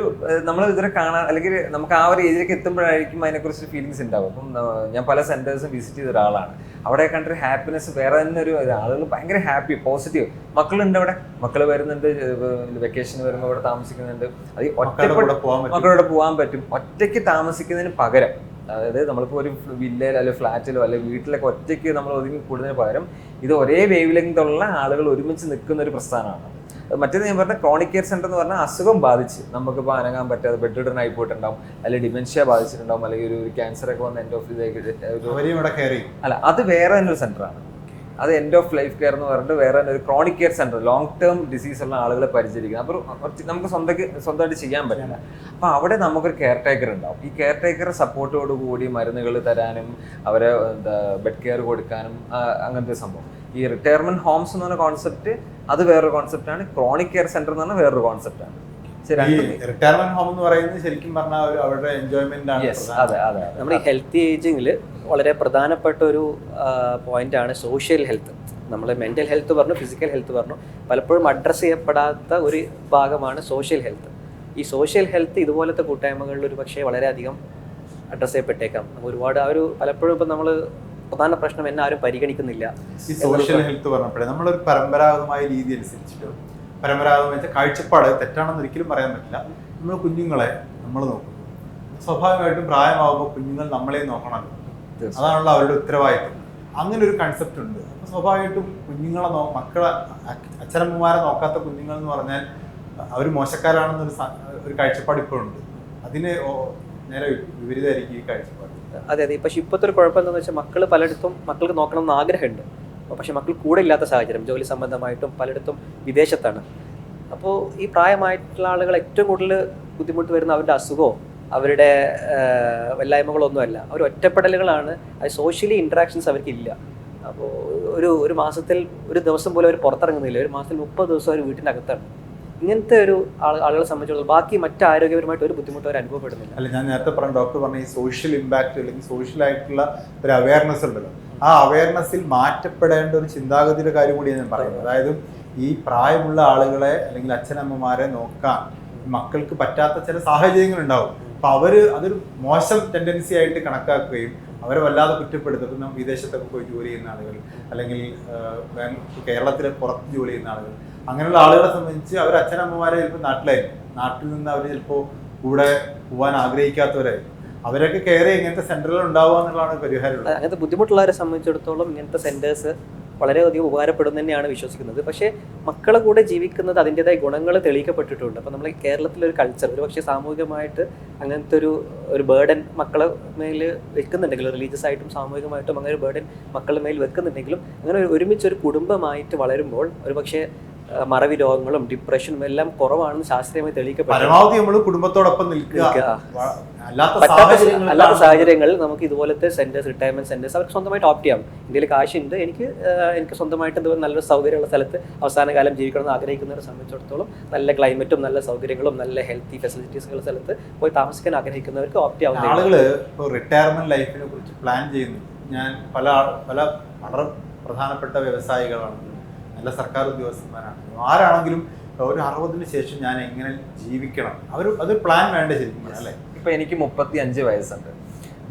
നമ്മൾ ഇതിനെ കാണാൻ, അല്ലെങ്കിൽ നമുക്ക് ആ ഒരു ഏജിലേക്ക് എത്തുമ്പോഴായിരിക്കും അതിനെക്കുറിച്ചൊരു ഫീലിങ്സ് ഉണ്ടാവും. അപ്പം ഞാൻ പല സെന്റേഴ്സും വിസിറ്റ് ചെയ്ത ഒരാളാണ്. അവിടെ കണ്ടൊരു ഹാപ്പിനെസ് വേറെ തന്നെ, ഒരു ആളുകൾ ഭയങ്കര ഹാപ്പി, പോസിറ്റീവ്. മക്കളുണ്ട് അവിടെ, മക്കൾ വരുന്നുണ്ട്, വെക്കേഷൻ വരുമ്പോൾ ഇവിടെ താമസിക്കുന്നുണ്ട്. അത് മക്കളോടെ പോകാൻ പറ്റും. ഒറ്റയ്ക്ക് താമസിക്കുന്നതിന് പകരം, അതായത് നമ്മളിപ്പോൾ ഒരു വില്ലയിലോ അല്ലെങ്കിൽ ഫ്ലാറ്റിലോ അല്ലെങ്കിൽ വീട്ടിലൊക്കെ ഒറ്റയ്ക്ക് നമ്മൾ ഒതുങ്ങി കൂടുന്നതിന് പകരം ഇത് ഒരേ വേവ് ലെങ്തുള്ള ആളുകൾ ഒരുമിച്ച് നിൽക്കുന്ന ഒരു പ്രസ്ഥാനമാണ്. മറ്റേത് ഞാൻ പറഞ്ഞ ക്രോണിക് കെയർ സെന്റർ എന്ന് പറഞ്ഞാൽ അസുഖം ബാധിച്ച് നമുക്കിപ്പോൾ അനങ്ങാൻ പറ്റാതെ ബെഡ് റിഡൺ ആയി പോയിട്ടുണ്ടാവും, അല്ലെങ്കിൽ ഡിമെൻഷ്യ ബാധിച്ചിട്ടുണ്ടാവും, അല്ലെങ്കിൽ ഒരു ക്യാൻസർ ഒക്കെ വന്ന് എൻഡ് ഓഫ് അല്ല, അത് വേറെ തന്നെ ഒരു സെന്ററാണ്. അത് എൻഡ് ഓഫ് ലൈഫ് കെയർ എന്ന് പറഞ്ഞിട്ട് വേറെ തന്നെ ഒരു chronic care centre, long term disease ഉള്ള ആളുകളെ പരിചരിക്കുന്നത്. അപ്പോൾ നമുക്ക് സ്വന്തമായിട്ട് ചെയ്യാൻ പറ്റില്ല. അപ്പോൾ അവിടെ നമുക്കൊരു കെയർ ടേക്കർ ഉണ്ടാവും. ഈ കെയർ ടേക്കർ സപ്പോർട്ടോട് കൂടി മരുന്നുകൾ തരാനും അവരെ ബെഡ് കെയർ കൊടുക്കാനും അങ്ങനത്തെ സംഭവം. ഈ റിട്ടയർമെന്റ് ഹോംസ് എന്ന് പറഞ്ഞ കോൺസെപ്റ്റ് അത് വേറൊരു കോൺസെപ്റ്റാണ്, ക്രോണിക് കെയർ സെന്റർ എന്ന് പറഞ്ഞാൽ വേറൊരു കോൺസെപ്റ്റാണ്. റിട്ടയർമെന്റ് ഹോം എന്ന് പറയുന്നത് ശരിക്കും പറഞ്ഞാൽ അവരുടെ എൻജോയ്മെന്റ് ആണ്. നമ്മുടെ ഈ ഹെൽത്തി ഏജിങ്ങിൽ വളരെ പ്രധാനപ്പെട്ട ഒരു പോയിന്റാണ് സോഷ്യൽ ഹെൽത്ത്. നമ്മൾ മെന്റൽ ഹെൽത്ത് പറഞ്ഞു, ഫിസിക്കൽ ഹെൽത്ത് പറഞ്ഞു, പലപ്പോഴും അഡ്രസ്സ് ചെയ്യപ്പെടാത്ത ഒരു ഭാഗമാണ് സോഷ്യൽ ഹെൽത്ത്. ഈ സോഷ്യൽ ഹെൽത്ത് ഇതുപോലത്തെ കൂട്ടായ്മകളിൽ ഒരു പക്ഷേ വളരെയധികം അഡ്രസ്സ് ചെയ്യപ്പെട്ടേക്കാം. ഒരുപാട് പലപ്പോഴും ഇപ്പം നമ്മൾ പ്രധാന പ്രശ്നം എന്നെ ആരും പരിഗണിക്കുന്നില്ല. ഈ സോഷ്യൽ ഹെൽത്ത് പറഞ്ഞപ്പോഴേ നമ്മളൊരു പരമ്പരാഗതമായ രീതി അനുസരിച്ചിട്ട്, പരമ്പരാഗതം വെച്ചാൽ കാഴ്ചപ്പാട് തെറ്റാണെന്ന് ഒരിക്കലും പറയാൻ പറ്റില്ല. നമ്മൾ കുഞ്ഞുങ്ങളെ നമ്മൾ നോക്കുന്നു, സ്വാഭാവികമായിട്ടും പ്രായമാകുമ്പോൾ കുഞ്ഞുങ്ങൾ നമ്മളെ നോക്കണമല്ലോ, അതാണല്ലോ അവരുടെ ഉത്തരവാദിത്വം. അങ്ങനെ ഒരു കൺസെപ്റ്റ് ഉണ്ട്. അപ്പോൾ സ്വാഭാവികമായിട്ടും കുഞ്ഞുങ്ങളെ മക്കളെ അച്ഛനമ്മമാരെ നോക്കാത്ത കുഞ്ഞുങ്ങൾ എന്ന് പറഞ്ഞാൽ അവർ മോശക്കാരാണെന്നൊരു കാഴ്ചപ്പാട് ഇപ്പോഴുണ്ട്. അതിന് നേരെ വിപരീതമായിരിക്കും ഈ കാഴ്ചപ്പാട്. അതെ അതെ. പക്ഷെ ഇപ്പോഴത്തെ ഒരു കുഴപ്പം എന്താണെന്ന് വെച്ചാൽ മക്കൾക്ക് നോക്കണം എന്ന് ആഗ്രഹമുണ്ട്, പക്ഷെ മക്കൾ കൂടെ ഇല്ലാത്ത സാഹചര്യം, ജോലി സംബന്ധമായിട്ടും പലയിടത്തും വിദേശത്താണ്. അപ്പോൾ ഈ പ്രായമായിട്ടുള്ള ആളുകൾ ഏറ്റവും കൂടുതൽ ബുദ്ധിമുട്ട് വരുന്ന അവരുടെ അസുഖമോ അവരുടെ വല്ലായ്മകളൊന്നുമല്ല, അവർ ഒറ്റപ്പെടലുകളാണ്. അത് സോഷ്യലി ഇൻട്രാക്ഷൻസ് അവർക്കില്ല. അപ്പോൾ ഒരു മാസത്തിൽ ഒരു ദിവസം പോലും അവർ പുറത്തിറങ്ങുന്നില്ല, ഒരു മാസത്തിൽ 30 ദിവസം അവർ വീട്ടിൻ്റെ അകത്താണ്. ഇങ്ങനത്തെ ഒരു ആളുകളെ സംബന്ധിച്ചിടത്തോളം ബാക്കി മറ്റ് ആരോഗ്യപരമായിട്ട് ഒരു ബുദ്ധിമുട്ട് അവർ അനുഭവപ്പെടുന്നില്ല. അല്ല, ഞാൻ നേരത്തെ ഡോക്ടർ പറഞ്ഞ ഈ സോഷ്യൽ ഇമ്പാക്ട് അല്ലെങ്കിൽ സോഷ്യലായിട്ടുള്ള ഒരു അവയർനെസ് ഉണ്ടല്ലോ, ആ അവയർനെസ്സിൽ മാറ്റപ്പെടേണ്ട ഒരു ചിന്താഗതിയുടെ കാര്യം കൂടി ഞാൻ പറയുന്നത്. അതായത് ഈ പ്രായമുള്ള ആളുകളെ അല്ലെങ്കിൽ അച്ഛനമ്മമാരെ നോക്കാൻ മക്കൾക്ക് പറ്റാത്ത ചില സാഹചര്യങ്ങൾ ഉണ്ടാവും. അപ്പോൾ അതൊരു മോശം ടെൻഡൻസി ആയിട്ട് കണക്കാക്കുകയും അവരെ വല്ലാതെ കുറ്റപ്പെടുത്തും. വിദേശത്തൊക്കെ പോയി ജോലി ചെയ്യുന്ന ആളുകൾ, അല്ലെങ്കിൽ കേരളത്തിലെ പുറത്ത് ജോലി ചെയ്യുന്ന ആളുകൾ, അങ്ങനെയുള്ള ആളുകളെ സംബന്ധിച്ച് അവർ അച്ഛനമ്മമാരെ ചിലപ്പോൾ നാട്ടിൽ നിന്ന് അവർ ചിലപ്പോൾ കൂടെ പോകാൻ ആഗ്രഹിക്കാത്തവരായിരിക്കും. അവരൊക്കെ കെയർ ഇങ്ങനത്തെ സെന്ററുകൾ ഉണ്ടാവുക എന്നുള്ളതാണ് പരിഹാരം. അങ്ങനത്തെ ബുദ്ധിമുട്ടുള്ളവരെ സംബന്ധിച്ചിടത്തോളം ഇങ്ങനത്തെ സെന്റേഴ്സ് വളരെയധികം ഉപകാരപ്പെടും തന്നെയാണ് വിശ്വസിക്കുന്നത്. പക്ഷേ മക്കളെ കൂടെ ജീവിക്കുന്നത് അതിൻ്റെതായ ഗുണങ്ങൾ തെളിയിക്കപ്പെട്ടിട്ടുണ്ട്. അപ്പോൾ നമ്മൾ കേരളത്തിലൊരു കൾച്ചർ ഒരു പക്ഷേ സാമൂഹികമായിട്ട് അങ്ങനത്തെ ഒരു ബേർഡൻ മക്കളെ മേൽ വെക്കുന്നുണ്ടെങ്കിലും റിലീജിയസ് ആയിട്ടും സാമൂഹികമായിട്ടും അങ്ങനെ ഒരു ബേർഡൻ മക്കളുടെ മേൽ വെക്കുന്നുണ്ടെങ്കിലും അങ്ങനെ ഒരുമിച്ചൊരു കുടുംബമായിട്ട് വളരുമ്പോൾ ഒരു പക്ഷേ മറവി രോഗങ്ങളും ഡിപ്രഷനും എല്ലാം കുറവാണെന്ന് ശാസ്ത്രീയമായി തെളിയിക്കപ്പെട്ടു. പരമാവധി നമ്മൾ കുടുംബത്തോടൊപ്പം നിൽക്കുക. അല്ലാത്ത സാഹചര്യങ്ങളിൽ നമുക്ക് ഇതുപോലത്തെ സെന്റേഴ്സ്, റിട്ടയർമെന്റ് സെന്റേഴ്സ് അവർക്ക് സ്വന്തമായിട്ട് ഓപ്റ്റ് ചെയ്യാം. ഇന്ത്യയിൽ കാശുണ്ട്, എനിക്ക് സ്വന്തമായിട്ട് ഇതുപോലെ നല്ലൊരു സൗകര്യമുള്ള സ്ഥലത്ത് അവസാന കാലം ജീവിക്കണമെന്ന് ആഗ്രഹിക്കുന്നവരെ സംബന്ധിച്ചിടത്തോളം നല്ല ക്ലൈമറ്റും നല്ല സൗകര്യങ്ങളും നല്ല ഹെൽത്തി ഫെസിലിറ്റീസുള്ള സ്ഥലത്ത് പോയി താമസിക്കാൻ ആഗ്രഹിക്കുന്നവർക്ക് ഓപ്റ്റ് ചെയ്യാവുന്ന ആളുകൾ ഇപ്പോൾ റിട്ടയർമെന്റ് ലൈഫിനെ കുറിച്ച് പ്ലാൻ ചെയ്യുന്നു. ഞാൻ പല വളരെ പ്രധാനപ്പെട്ട വ്യവസായികളാണ്, നല്ല സർക്കാർ ഉദ്യോഗസ്ഥന്മാരാണെങ്കിലും ആരാണെങ്കിലും ഒരു 60-ന് ശേഷം ഞാൻ എങ്ങനെ ജീവിക്കണം, അതൊരു പ്ലാൻ വേണ്ട ശരിക്കും അല്ലേ? ഇപ്പം എനിക്ക് 35 വയസ്സുണ്ട്.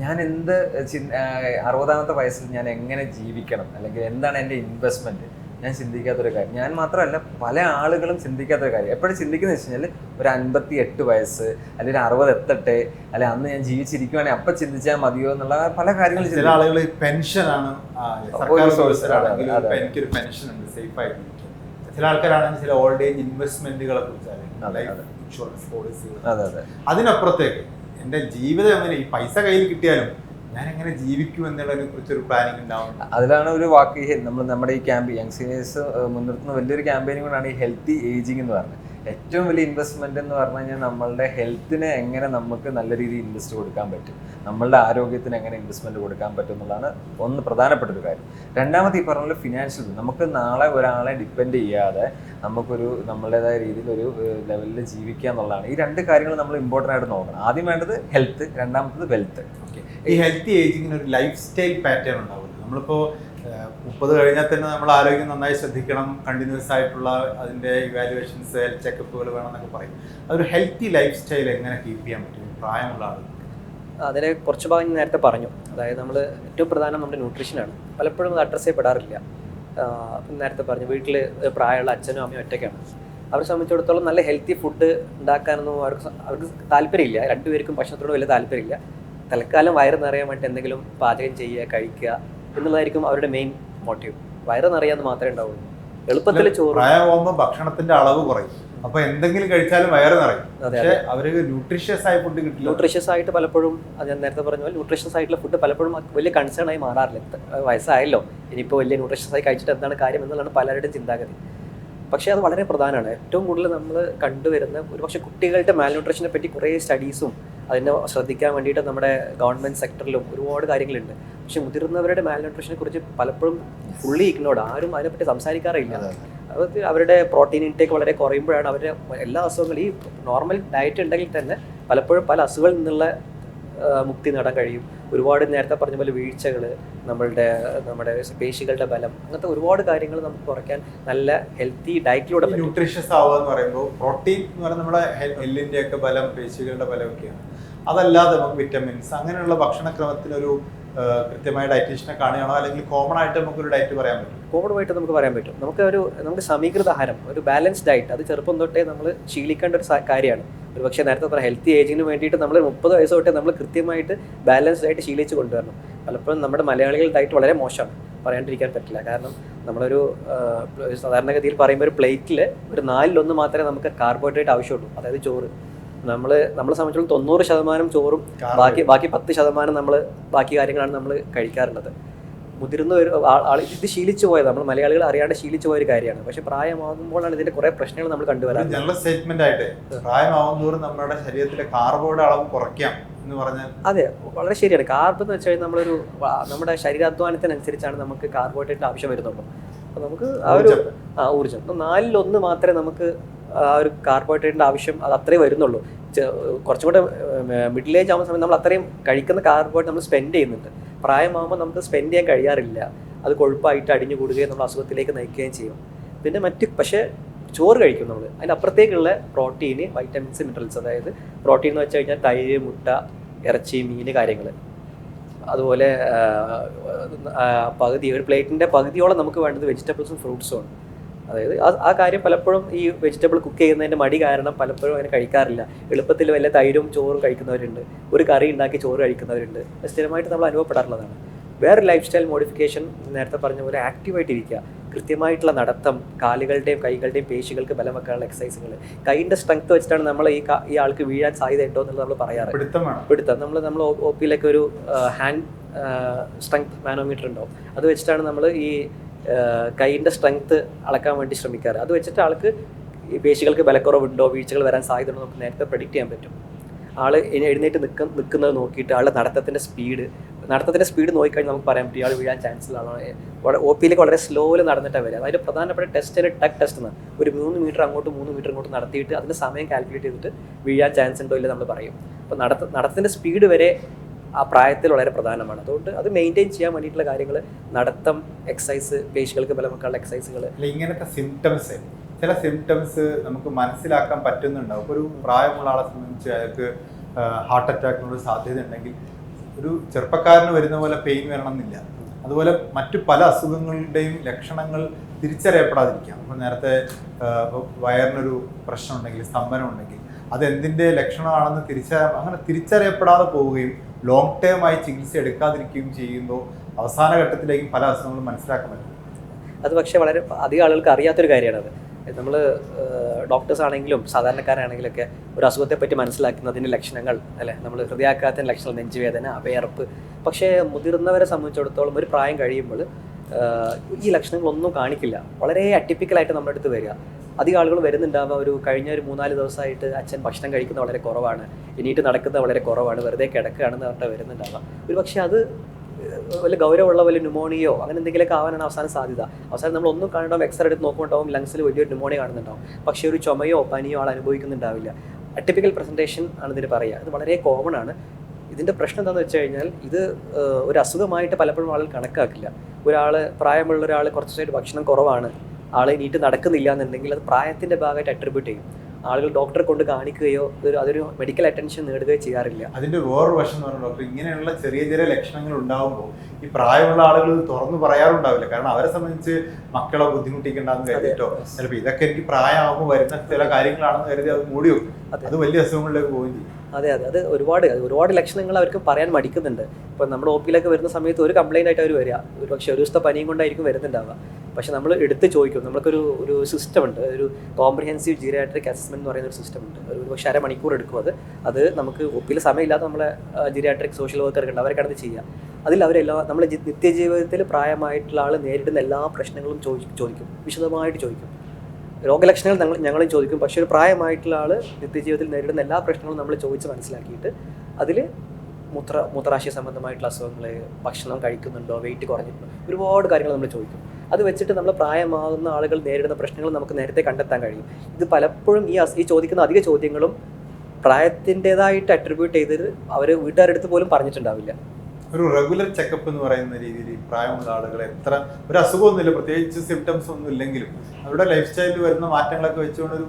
ഞാൻ 60ാമത്തെ വയസ്സിൽ ഞാൻ എങ്ങനെ ജീവിക്കണം, അല്ലെങ്കിൽ എന്താണ് എൻ്റെ ഇൻവെസ്റ്റ്മെൻറ്റ്, ഞാൻ ചിന്തിക്കാത്തൊരു കാര്യം. ഞാൻ മാത്രമല്ല, പല ആളുകളും ചിന്തിക്കാത്തൊരു കാര്യം. എപ്പോഴും ചിന്തിക്കുന്നത് വെച്ച് കഴിഞ്ഞാൽ ഒരു 58 വയസ്സ് അല്ലെങ്കിൽ 60 എത്തട്ടെ, അല്ലെ അന്ന് ഞാൻ ജീവിച്ചിരിക്കുവാണെങ്കിൽ അപ്പം ചിന്തിച്ചാൽ മതിയോ എന്നുള്ള പല കാര്യങ്ങളും. ചില ആളുകൾ പെൻഷനാണ്, എനിക്കൊരു പെൻഷൻ ഉണ്ട് സേഫ് ആയിട്ട്. ചില ആൾക്കാരാണെങ്കിൽ ചില ഓൾഡ് ഏജ് ഇൻവെസ്റ്റ്മെന്റുകളെ കുറിച്ച്, ലൈഫ് ഇൻഷുറൻസ് പോളിസികൾ. അതിനപ്പുറത്തേക്ക് എൻ്റെ ജീവിതം എങ്ങനെ, ഈ പൈസ കയ്യിൽ കിട്ടിയാലും ഞാൻ എങ്ങനെ ജീവിക്കും എന്നുള്ളതിനെ കുറിച്ചൊരു പ്ലാനിങ് ഉണ്ടാവും. അതിലാണ് ഒരു വാക്ക് നമ്മുടെ ഈ ക്യാമ്പ് യങ്സ്റ്റേഴ്സ് മുൻനിർത്തുന്ന വലിയൊരു ക്യാമ്പയിനും കൂടാണ് ഈ ഹെൽത്തി ഏജിങ് എന്ന് പറഞ്ഞത്. ഏറ്റവും വലിയ ഇൻവെസ്റ്റ്മെന്റ് എന്ന് പറഞ്ഞു കഴിഞ്ഞാൽ നമ്മളുടെ ഹെൽത്തിനെ എങ്ങനെ നമുക്ക് നല്ല രീതിയിൽ ഇൻവെസ്റ്റ് കൊടുക്കാൻ പറ്റും, നമ്മളുടെ ആരോഗ്യത്തിന് എങ്ങനെ ഇൻവെസ്റ്റ്മെന്റ് കൊടുക്കാൻ പറ്റും എന്നുള്ളതാണ് ഒന്ന് പ്രധാനപ്പെട്ട ഒരു കാര്യം. രണ്ടാമത് ഈ പറഞ്ഞ ഫിനാൻഷ്യൽ, നമുക്ക് നാളെ ഒരാളെ ഡിപ്പെൻഡ് ചെയ്യാതെ നമുക്കൊരു നമ്മളുടേതായ രീതിയിൽ ഒരു ലെവലിൽ ജീവിക്കുക എന്നുള്ളതാണ്. ഈ രണ്ട് കാര്യങ്ങൾ നമ്മൾ ഇമ്പോർട്ടൻ്റ് ആയിട്ട് നോക്കണം. ആദ്യം വേണ്ടത് ഹെൽത്ത്, രണ്ടാമത്തത് വെൽത്ത്. ഈ ഹെൽത്തി ഏജിങ്ങിന് ഒരു ലൈഫ് സ്റ്റൈൽ പാറ്റേൺ ഉണ്ടാവില്ല. നമ്മളിപ്പോൾ 30 കഴിഞ്ഞാൽ തന്നെ നമ്മൾ ആരോഗ്യം നന്നായി ശ്രദ്ധിക്കണം, കണ്ടിന്യൂസ് ആയിട്ടുള്ള അതിൻ്റെ ഇവാലുവേഷൻസ്, ഹെൽത്ത് ചെക്കപ്പുകൾ വേണം എന്നൊക്കെ പറയും. അതൊരു ഹെൽത്തി ലൈഫ് സ്റ്റൈൽ എങ്ങനെ കീപ്പ് ചെയ്യാൻ പറ്റും പ്രായമുള്ള ആളുകൾ? അതിനെ കുറച്ച് ഭാഗം നേരത്തെ പറഞ്ഞു. അതായത് നമ്മൾ ഏറ്റവും പ്രധാനം നമ്മുടെ ന്യൂട്രീഷനാണ്. പലപ്പോഴും അത് അഡ്രസ്സ് ചെയ്യപ്പെടാറില്ല. നേരത്തെ പറഞ്ഞു, വീട്ടിൽ പ്രായമുള്ള അച്ഛനും അമ്മയും ഒറ്റയ്ക്കാണ്. അവരെ സംബന്ധിച്ചിടത്തോളം നല്ല ഹെൽത്തി ഫുഡ് ഉണ്ടാക്കാനൊന്നും അവർക്ക് താല്പര്യമില്ല. രണ്ടുപേർക്കും ഭക്ഷണത്തോട് വലിയ താല്പര്യമില്ല. തൽക്കാലം വയറ് നിറയാൻ വേണ്ടി എന്തെങ്കിലും പാചകം ചെയ്യുക, കഴിക്കുക എന്നുള്ളതായിരിക്കും അവരുടെ മെയിൻ മോട്ടീവ്. വയറ് നിറയാന്ന് മാത്രമേ ഉണ്ടാവുള്ളൂ. എളുപ്പത്തിൽ ചോറ്, പ്രായമാകുമ്പോൾ ഭക്ഷണത്തിന്റെ അളവ് കുറയും, അപ്പൊ എന്തെങ്കിലും കഴിച്ചാലും വയറ് നിറയും. പക്ഷേ അവർക്ക് ന്യൂട്രീഷ്യസ് ആയ ഫുഡ് കിട്ടില്ല. ന്യൂട്രീഷ്യസ് ആയിട്ട് പലപ്പോഴും, ഞാൻ നേരത്തെ പറഞ്ഞ പോലെ ന്യൂട്രീഷ്യസ് ആയിട്ടുള്ള ഫുഡ് പലപ്പോഴും വലിയ കൺസേൺ ആയി മാറാറില്ല. വയസ്സായല്ലോ, ഇനിയിപ്പോൾ വലിയ ന്യൂട്രീഷ്യസ് ആയി കഴിച്ചിട്ട് എന്താണ് കാര്യം എന്നുള്ളതാണ് പലരുടെയും ചിന്താഗതി. പക്ഷേ അത് വളരെ പ്രധാനമാണ്. ഏറ്റവും കൂടുതൽ നമ്മൾ കണ്ടുവരുന്ന ഒരുപക്ഷെ കുട്ടികളുടെ മാൽ ന്യൂട്രീഷനെ പറ്റി കുറേ സ്റ്റഡീസും അതിനെ ശ്രദ്ധിക്കാൻ വേണ്ടിയിട്ട് നമ്മുടെ ഗവൺമെൻറ് സെക്ടറിലും ഒരുപാട് കാര്യങ്ങളുണ്ട്. പക്ഷെ മുതിർന്നവരുടെ മാൽ ന്യൂട്രീഷനെ കുറിച്ച് പലപ്പോഴും ഫുള്ളി ഇഗ്നോർഡ്, ആരും അതിനെപ്പറ്റി സംസാരിക്കാറില്ല. അത് അവരുടെ പ്രോട്ടീൻ ഇൻടേക്ക് വളരെ കുറയുമ്പോഴാണ് അവരുടെ എല്ലാ അസുഖങ്ങളും, ഈ നോർമൽ ഡയറ്റ് ഉണ്ടെങ്കിൽ തന്നെ പലപ്പോഴും പല അസുഖങ്ങളിൽ നിന്നുള്ള മുക്തി നേടാൻ കഴിയും. ഒരുപാട് നേരത്തെ പറഞ്ഞ പോലെ വീഴ്ചകൾ, നമ്മുടെ പേശികളുടെ ബലം, അങ്ങനത്തെ ഒരുപാട് കാര്യങ്ങൾ നമുക്ക് കുറയ്ക്കാൻ നല്ല ഹെൽത്തി ഡയറ്റിലൂടെ. ന്യൂട്രീഷ്യസ് ആവുക എന്ന് പറയുമ്പോൾ പ്രോട്ടീൻ എന്ന് പറയുന്നത് നമ്മുടെ എല്ലിൻ്റെ ഒക്കെ ബലം, പേശികളുടെ ബലമൊക്കെയാണ്. അതല്ലാതെ നമുക്ക് വിറ്റമിൻസ് അങ്ങനെയുള്ള ഭക്ഷണക്രമത്തിനൊരു കൃത്യമായ ഡയറ്റീഷ്യനെ കാണുകയാണോ, അല്ലെങ്കിൽ കോമൺ ആയിട്ട് നമുക്കൊരു ഡയറ്റ് പറയാൻ പറ്റും? കോമണായിട്ട് നമുക്ക് പറയാൻ പറ്റും. നമുക്ക് സമീകൃത ആഹാരം, ഒരു ബാലൻസ് ഡയറ്റ്, അത് ചെറുപ്പം തൊട്ടേ നമ്മൾ ശീലിക്കേണ്ട ഒരു കാര്യമാണ്. ഒരു പക്ഷേ നേരത്തെ പറഞ്ഞ ഹെൽത്തി ഏജിങ്ങിന് വേണ്ടിയിട്ട് നമ്മൾ 30 വയസ്സ് തൊട്ടേ നമ്മൾ കൃത്യമായിട്ട് ബാലൻസ്ഡ് ആയിട്ട് ശീലിച്ച് കൊണ്ടുവരണം. പലപ്പോഴും നമ്മുടെ മലയാളികളുടെ ഡയറ്റ് വളരെ മോശമാണ്, പറയാണ്ടിരിക്കാൻ പറ്റില്ല. കാരണം നമ്മളൊരു സാധാരണഗതിയിൽ പറയുമ്പോൾ ഒരു പ്ലേറ്റിൽ ഒരു 4/1 മാത്രമേ നമുക്ക് കാർബോഹൈഡ്രേറ്റ് ആവശ്യമുള്ളൂ, അതായത് ചോറ്. നമ്മളെ സംബന്ധിച്ചിടത്തോളം 90% ചോറും ബാക്കി 10% നമ്മൾ ബാക്കി കാര്യങ്ങളാണ് നമ്മൾ കഴിക്കാറുള്ളത്. മുതിർന്ന ഒരു ആൾ ഇത് ശീലിച്ചു പോയത്, നമ്മൾ മലയാളികൾ അറിയാണ്ട് ശീലിച്ചു പോയൊരു കാര്യമാണ്. പക്ഷെ പ്രായമാകുമ്പോഴാണ് ഇതിന്റെ കുറെ പ്രശ്നങ്ങൾ നമ്മൾ കണ്ടുവരാറ്. ജനറൽ സ്റ്റേറ്റ്മെന്റ് ആയിട്ട് പ്രായമാകുന്നതോറും നമ്മുടെ ശരീരത്തിലെ കാർബോയുടെ അളവ് കുറയ്ക്കാം എന്ന് പറഞ്ഞാൽ അതെ, വളരെ ശരിയാണ്. കാർബ് എന്ന് വെച്ചാൽ നമ്മുടെ ശരീരാധ്വാനത്തിനനുസരിച്ചാണ് നമുക്ക് കാർബോഹൈഡ്രേറ്റ് ആവശ്യം വരുന്നുള്ളൂ. അപ്പോൾ നമുക്ക് ആ ഒരു ഊർജ്ജം 4/1 മാത്രമേ നമുക്ക് ആ ഒരു കാർബോഹൈഡ്രേറ്റിന്റെ ആവശ്യം അത് അത്രേ വരുന്നുള്ളൂ. കുറച്ചും കൂടെ മിഡിൽ ഏജ് ആവുന്ന സമയത്ത് നമ്മൾ അത്രയും കഴിക്കുന്ന കാർബോഹൈഡ്രേറ്റ് നമ്മൾ സ്പെൻഡ് ചെയ്യുന്നുണ്ട്. പ്രായമാകുമ്പോൾ നമുക്ക് സ്പെൻഡ് ചെയ്യാൻ കഴിയാറില്ല. അത് കൊഴുപ്പായിട്ട് അടിഞ്ഞു കൂടുകയും നമ്മൾ അസുഖത്തിലേക്ക് നയിക്കുകയും ചെയ്യും. പിന്നെ പക്ഷേ ചോറ് കഴിക്കും നമ്മൾ. അതിൻ്റെ അപ്പുറത്തേക്കുള്ള പ്രോട്ടീന്, വൈറ്റമിൻസ്, മിനറൽസ്, അതായത് പ്രോട്ടീൻ എന്ന് വെച്ച് കഴിഞ്ഞാൽ തൈര്, മുട്ട, ഇറച്ചി, മീൻ കാര്യങ്ങൾ. അതുപോലെ ഒരു പ്ലേറ്റിൻ്റെ പകുതിയോളം നമുക്ക് വേണ്ടത് വെജിറ്റബിൾസും ഫ്രൂട്ട്സും ആണ്. അതായത് ആ കാര്യം പലപ്പോഴും ഈ വെജിറ്റബിൾ കുക്ക് ചെയ്യുന്നതിൻ്റെ മടി കാരണം പലപ്പോഴും അങ്ങനെ കഴിക്കാറില്ല. എളുപ്പത്തിൽ വല്ല തൈരും ചോറും കഴിക്കുന്നവരുണ്ട്, ഒരു കറി ഉണ്ടാക്കി ചോറ് കഴിക്കുന്നവരുണ്ട്. സ്ഥിരമായിട്ട് നമ്മൾ അനുഭവപ്പെടാറുള്ളതാണ്. വേറെ ലൈഫ് സ്റ്റൈൽ മോഡിഫിക്കേഷൻ നേരത്തെ പറഞ്ഞ പോലെ ആക്റ്റീവായിട്ടിരിക്കുക, കൃത്യമായിട്ടുള്ള നടത്തം, കാലുകളുടെയും കൈകളുടെയും പേശികൾക്ക് ബലം വെക്കാനുള്ള എക്സസൈസുകൾ, കൈയിൻ്റെ സ്ട്രെങ്ത് വെച്ചിട്ടാണ് നമ്മൾ ഈ ആൾക്ക് വീഴാൻ സാധ്യത ഉണ്ടോ എന്നുള്ളത് നമ്മൾ പറയാറ്. പിടുത്തം നമ്മൾ ഒ പിയിലൊക്കെ ഒരു ഹാൻഡ് സ്ട്രെങ്ത് മാനോമീറ്റർ ഉണ്ടാവും, അത് വെച്ചിട്ടാണ് നമ്മൾ ഈ കൈയിൻ്റെ സ്ട്രെങ്ത് അളക്കാൻ വേണ്ടി ശ്രമിക്കാറ്. അത് വെച്ചിട്ട് ആൾക്ക് ഈ പേശികൾക്ക് ബലക്കുറവുണ്ടോ, വീഴ്ചകൾ വരാൻ സാധ്യത ഉണ്ടോ നമുക്ക് നേരത്തെ പ്രെഡിക്റ്റ് ചെയ്യാൻ പറ്റും. ആൾ എഴുന്നേറ്റ് നിൽക്കുന്നത് നോക്കിയിട്ട് ആളുടെ നടത്തത്തിൻ്റെ സ്പീഡ് നോക്കിക്കഴിഞ്ഞാൽ നമുക്ക് പറയാൻ പറ്റും ഇയാൾ വീഴാൻ ചാൻസിലാണോ. ഒ പിയിലേക്ക് വളരെ സ്ലോയിൽ നടന്നിട്ടാണ് വരിക. അതിൻ്റെ പ്രധാനപ്പെട്ട ടെസ്റ്റ് ടക്ക് ടെസ്റ്റ് എന്നാണ്. ഒരു 3 മീറ്റർ അങ്ങോട്ടും 3 മീറ്റർ ഇങ്ങോട്ടും നടത്തിയിട്ട് അതിൻ്റെ സമയം കാൽക്കുലേറ്റ് ചെയ്തിട്ട് വീഴാൻ ചാൻസ് ഉണ്ടോ ഇല്ല നമ്മൾ പറയും. അപ്പോൾ നടത്തത്തിൻ്റെ സ്പീഡ് വരെ ആ പ്രായത്തിൽ വളരെ പ്രധാനമാണ്. അതുകൊണ്ട് അത് മെയിൻറ്റെയിൻ ചെയ്യാൻ വേണ്ടിയിട്ടുള്ള കാര്യങ്ങൾ, നടത്തം, എക്സസൈസ്, പേശികൾക്ക് ബലം വെക്കാനുള്ള എക്സസൈസുകൾ. ഇങ്ങനത്തെ ചില സിംറ്റംസ് നമുക്ക് മനസ്സിലാക്കാൻ പറ്റുന്നുണ്ടാവും. ഇപ്പോൾ ഒരു പ്രായമുള്ള ആളെ സംബന്ധിച്ച് അയാൾക്ക് ഹാർട്ട് അറ്റാക്കിനുള്ള സാധ്യത ഉണ്ടെങ്കിൽ ഒരു ചെറുപ്പക്കാരന് വരുന്ന പോലെ പെയിൻ വരണം എന്നില്ല. അതുപോലെ മറ്റു പല അസുഖങ്ങളുടെയും ലക്ഷണങ്ങൾ തിരിച്ചറിയപ്പെടാതിരിക്കാം. അപ്പോൾ നേരത്തെ വയറിനൊരു പ്രശ്നം ഉണ്ടെങ്കിൽ, സ്തംഭനം ഉണ്ടെങ്കിൽ അതെന്തിൻ്റെ ലക്ഷണമാണെന്ന് തിരിച്ചറിയപ്പെടാതെ പോവുകയും ലോങ് ടേം ആയി ചികിത്സ എടുക്കാതിരിക്കുകയും ചെയ്യുമ്പോൾ അവസാന ഘട്ടത്തിലേക്കും പല അസുഖങ്ങളും മനസ്സിലാക്കാൻ പറ്റും. അത് പക്ഷേ വളരെ അധികം ആളുകൾക്ക് അറിയാത്തൊരു കാര്യമാണത്. നമ്മൾ ഡോക്ടേഴ്സ് ആണെങ്കിലും സാധാരണക്കാരാണെങ്കിലൊക്കെ ഒരു അസുഖത്തെ പറ്റി മനസ്സിലാക്കുന്നതിൻ്റെ ലക്ഷണങ്ങൾ അല്ലേ, നമ്മൾ ഹൃദയാഘാതത്തിൻ്റെ ലക്ഷണങ്ങൾ, നെഞ്ചുവേദന, അവയർപ്പ്. പക്ഷേ മുതിർന്നവരെ സംബന്ധിച്ചിടത്തോളം ഒരു പ്രായം കഴിയുമ്പോൾ ഈ ലക്ഷണങ്ങളൊന്നും കാണിക്കില്ല. വളരെ അറ്റിപ്പിക്കലായിട്ട് നമ്മുടെ അടുത്ത് വരിക. അധികം ആളുകൾ വരുന്നുണ്ടാവുക ഒരു കഴിഞ്ഞ ഒരു 3-4 ദിവസമായിട്ട് അച്ഛൻ ഭക്ഷണം കഴിക്കുന്നത് വളരെ കുറവാണ്, എണീറ്റ് നടക്കുന്നത് വളരെ കുറവാണ്, വെറുതെ കിടക്കുകയാണെന്ന് പറഞ്ഞിട്ട് വരുന്നുണ്ടാവുക. ഒരു പക്ഷേ അത് വല്ല ഗൗരവമുള്ള വല്ല ന്യൂമോണിയോ അങ്ങനെ എന്തെങ്കിലുമൊക്കെ ആവാനാണ് അവസാനം സാധ്യത. അവസാനം നമ്മൾ ഒന്നും കാണുമ്പോൾ എക്സ്റേ എടുത്ത് നോക്കുന്നുണ്ടാവും ലങ്സിൽ വലിയൊരു ന്യൂമോണിയ കാണുന്നുണ്ടാവും. പക്ഷേ ഒരു ചുമയോ പനിയോ ആൾ അനുഭവിക്കുന്നുണ്ടാവില്ല. അറ്റിപ്പിക്കൽ പ്രസൻറ്റേഷൻ ആണ് ഇതിന് പറയുക. ഇത് വളരെ കോമൺ ആണ്. ഇതിൻ്റെ പ്രശ്നം എന്താണെന്ന് വെച്ച് കഴിഞ്ഞാൽ ഇത് ഒരു അസുഖമായിട്ട് പലപ്പോഴും ആളുകൾ കണക്കാക്കില്ല. പ്രായമുള്ള ഒരാൾ കുറച്ച് ദിവസമായിട്ട് ഭക്ഷണം കുറവാണ്, ആൾ നീട്ട് നടക്കുന്നില്ല എന്നുണ്ടെങ്കിൽ അത് പ്രായത്തിൻ്റെ ഭാഗമായിട്ട് അട്രിബ്യൂട്ട് ചെയ്യും. ആളുകൾ ഡോക്ടറെ കൊണ്ട് കാണിക്കുകയോ അതൊരു മെഡിക്കൽ അറ്റൻഷൻ നേടുകയോ ചെയ്യാറില്ല. അതിൻ്റെ വേറൊരു വശം എന്ന് പറഞ്ഞാൽ ഡോക്ടർ, ഇങ്ങനെയുള്ള ചെറിയ ചെറിയ ലക്ഷണങ്ങൾ ഉണ്ടാകുമ്പോൾ ഈ പ്രായമുള്ള ആളുകൾ തുറന്നു പറയാറുണ്ടാവില്ല. കാരണം അവരെ സംബന്ധിച്ച് മക്കളെ ബുദ്ധിമുട്ടിക്കണ്ടെന്ന് കരുതിയിട്ടോ ചിലപ്പോൾ ഇതൊക്കെ എനിക്ക് പ്രായമാകുമ്പോൾ വരുന്ന ചില കാര്യങ്ങളാണെന്ന് കരുതി അത് മൂടി വെക്കും. അത് വലിയ അസുഖങ്ങളിലേക്ക് പോവുകയും ചെയ്യും. അത് ഒരുപാട് ലക്ഷണങ്ങൾ അവർക്ക് പറയാൻ മടിക്കുന്നുണ്ട്. ഇപ്പം നമ്മുടെ ഒ പിയിലൊക്കെ വരുന്ന സമയത്ത് ഒരു കംപ്ലയിൻ്റ് ആയിട്ട് അവർ വരിക, ഒരു പക്ഷേ ഒരു ദിവസത്തെ പനിയും കൊണ്ടായിരിക്കും വരുന്നുണ്ടാവുക. പക്ഷെ നമ്മൾ എടുത്ത് ചോദിക്കും. നമുക്കൊരു സിസ്റ്റം ഉണ്ട്, ഒരു കോംപ്രിഹെൻസീവ് ജീരിയാട്രിക് അസസ്മെന്റ് എന്ന് പറയുന്ന ഒരു സിസ്റ്റം ഉണ്ട്. ഒരു പക്ഷേ അരമണിക്കൂർ എടുക്കും. അത് നമുക്ക് ഒ പിയിൽ സമയമില്ലാത്ത നമ്മളെ ജീരിയാട്രിക് സോഷ്യൽ വർക്കർക്ക് ഉണ്ട്, അവരെ കടന്ന് ചെയ്യുക. അതിൽ നമ്മൾ നിത്യജീവിതത്തിൽ പ്രായമായിട്ടുള്ള ആൾ നേരിടുന്ന എല്ലാ പ്രശ്നങ്ങളും ചോദിക്കും, വിശദമായിട്ട് ചോദിക്കും. രോഗലക്ഷണങ്ങൾ ഞങ്ങളും ചോദിക്കും. പക്ഷേ ഒരു പ്രായമായിട്ടുള്ള ആൾ നിത്യജീവിതത്തിൽ നേരിടുന്ന എല്ലാ പ്രശ്നങ്ങളും നമ്മൾ ചോദിച്ച് മനസ്സിലാക്കിയിട്ട് അതിൽ മൂത്രാശയ സംബന്ധമായിട്ടുള്ള അസുഖങ്ങൾ, ഭക്ഷണം കഴിക്കുന്നുണ്ടോ, വെയിറ്റ് കുറഞ്ഞിട്ടുണ്ടോ, ഒരുപാട് കാര്യങ്ങൾ നമ്മൾ ചോദിക്കും. അത് വെച്ചിട്ട് നമ്മൾ പ്രായമാകുന്ന ആളുകൾ നേരിടുന്ന പ്രശ്നങ്ങൾ നമുക്ക് നേരത്തെ കണ്ടെത്താൻ കഴിയും. ഇത് പലപ്പോഴും ഈ ചോദിക്കുന്ന അധിക ചോദ്യങ്ങളും പ്രായത്തിൻ്റെതായിട്ട് അട്രിബ്യൂട്ട് ചെയ്ത് അവർ വീട്ടുകാരെടുത്ത് പോലും പറഞ്ഞിട്ടുണ്ടാവില്ല. ഒരു റെഗുലർ ചെക്കപ്പ് എന്ന് പറയുന്ന രീതിയിൽ പ്രായമുള്ള ആളുകൾ എത്ര ഒരു അസുഖമൊന്നുമില്ല, പ്രത്യേകിച്ച് സിംറ്റംസ് ഒന്നും ഇല്ലെങ്കിലും അവരുടെ ലൈഫ് സ്റ്റൈലിൽ വരുന്ന മാറ്റങ്ങളൊക്കെ വെച്ചുകൊണ്ട് ഒരു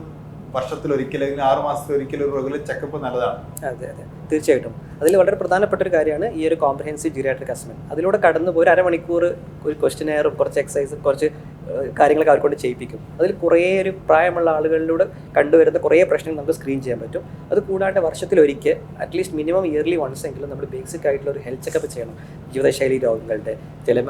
വർഷത്തിലൊരിക്കൽ അല്ലെങ്കിൽ 6 മാസത്തിലൊരിക്കൽ ഒരു റെഗുലർ ചെക്കപ്പ് നല്ലതാണ്. അതെ, തീർച്ചയായിട്ടും. അതിൽ വളരെ പ്രധാനപ്പെട്ട ഒരു കാര്യമാണ് ഈ ഒരു കോംപ്രിഹെൻസീവ് ജീരിയാട്രിക് അസസ്മെന്റ്. അതിലൂടെ കടന്നു പോയി 1/2 മണിക്കൂർ ഒരു ക്വസ്റ്റ്യനെയറും കുറച്ച് എക്സസൈസും കുറച്ച് കാര്യങ്ങളൊക്കെ അവരെ കൊണ്ട് ചെയ്യിപ്പിക്കും. അതിൽ കുറേ ഒരു പ്രായമുള്ള ആളുകളിലൂടെ കണ്ടുവരുന്ന കുറേ പ്രശ്നങ്ങൾ നമുക്ക് സ്ക്രീൻ ചെയ്യാൻ പറ്റും. അത് കൂടാണ്ട് വർഷത്തിലൊരിക്കൽ അറ്റ്ലീസ്റ്റ് മിനിമം ഇയർലി വൺസ് എങ്കിലും നമ്മൾ ബേസിക് ആയിട്ടുള്ള ഒരു ഹെൽത്ത് ചെക്കപ്പ് ചെയ്യണം. ജീവിതശൈലി രോഗങ്ങളുടെ, ചില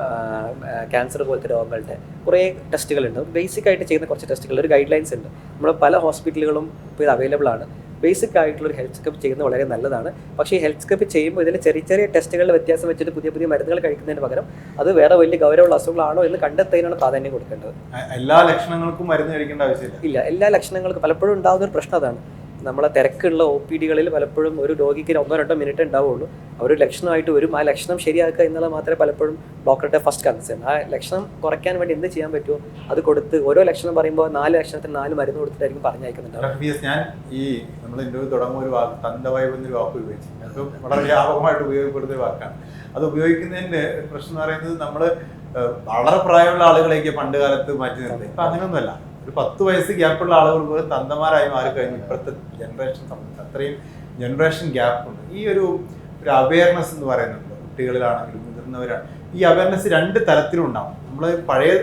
ക്യാൻസർ പോലത്തെ രോഗങ്ങളുടെ കുറേ ടെസ്റ്റുകളുണ്ട്. ബേസിക് ആയിട്ട് ചെയ്യുന്ന കുറച്ച് ടെസ്റ്റുകൾ, ഒരു ഗൈഡ് ലൈൻസ് ഉണ്ട്. നമ്മൾ പല ഹോസ്പിറ്റലുകളും ഇപ്പോൾ ഇത് അവൈലബിൾ ആണ്. ബേസിക് ആയിട്ടുള്ളൊരു ഹെൽത്ത് ചെക്കപ്പ് ചെയ്യുന്നത് വളരെ നല്ലതാണ്. പക്ഷേ ഈ ഹെൽത്ത് ചെക്കപ്പ് ചെയ്യുമ്പോൾ ഇതിൽ ചെറിയ ടെസ്റ്റുകളുടെ വ്യത്യാസം വെച്ചിട്ട് പുതിയ മരുന്നുകൾ കഴിക്കുന്നതിന് പകരം അത് വേറെ വലിയ ഗൗരവമുള്ള അസുഖങ്ങളാണോ എന്ന് കണ്ടെത്തുന്നതിനാണ് പ്രാധാന്യം കൊടുക്കേണ്ടത്. എല്ലാ ലക്ഷണങ്ങൾക്കും മരുന്ന് കഴിക്കേണ്ട ആവശ്യമില്ല. ഇല്ല, എല്ലാ ലക്ഷണങ്ങൾക്കും പലപ്പോഴും ഉണ്ടാകുന്ന ഒരു പ്രശ്നം അതാണ്. നമ്മളെ തിരക്കുള്ള ഒ പി ഡികളിൽ പലപ്പോഴും ഒരു രോഗിക്ക് 1-2 മിനിറ്റ് ഉണ്ടാവുള്ളൂ. അവർ ലക്ഷണമായിട്ട് വരും. ആ ലക്ഷണം ശരിയാക്കുക എന്നുള്ളത് മാത്രമേ പലപ്പോഴും ഡോക്ടറുടെ ഫസ്റ്റ് കൺസേൺ. ആ ലക്ഷണം കുറയ്ക്കാൻ വേണ്ടി എന്ത് ചെയ്യാൻ പറ്റുമോ അത് കൊടുത്ത്, ഓരോ ലക്ഷണം പറയുമ്പോൾ 4 ലക്ഷണത്തിന് 4 മരുന്ന് കൊടുത്തിട്ടായിരിക്കും പറഞ്ഞയക്കുന്നുണ്ട്. ഞാൻ ഈ നമ്മൾ ഇന്റർവ്യൂ തുടങ്ങുന്ന ഒരു വാക്ക് തന്തവൈബ് എന്നൊരു വാക്ക് ഉപയോഗിച്ചു. അത് വളരെ വ്യാപകമായിട്ട് ഉപയോഗപ്പെടുന്ന ഒരു വാക്കാണ്. അത് ഉപയോഗിക്കുന്നതിന്റെ പ്രശ്നം എന്ന് പറയുന്നത് നമ്മൾ വളരെ പ്രായമുള്ള ആളുകളേക്ക് പണ്ട് കാലത്ത് മാറ്റി നിർത്തി. ഇപ്പൊ അങ്ങനെയൊന്നുമല്ല. ഒരു 10 വയസ്സ് ഗ്യാപ്പുള്ള ആളുകൾ പോലും തന്തമാരായി മാറിക്കഴിഞ്ഞു. ഇപ്പോഴത്തെ ജനറേഷൻ സംബന്ധിച്ച് അത്രയും ജനറേഷൻ ഗ്യാപ്പ് ഉണ്ട്. ഈ ഒരു അവയർനെസ് എന്ന് പറയുന്നുണ്ട്, കുട്ടികളിലാണെങ്കിലും മുതിർന്നവരാണ്. ഈ അവയർനെസ് 2 തലത്തിലും ഉണ്ടാവും. നമ്മൾ പഴയ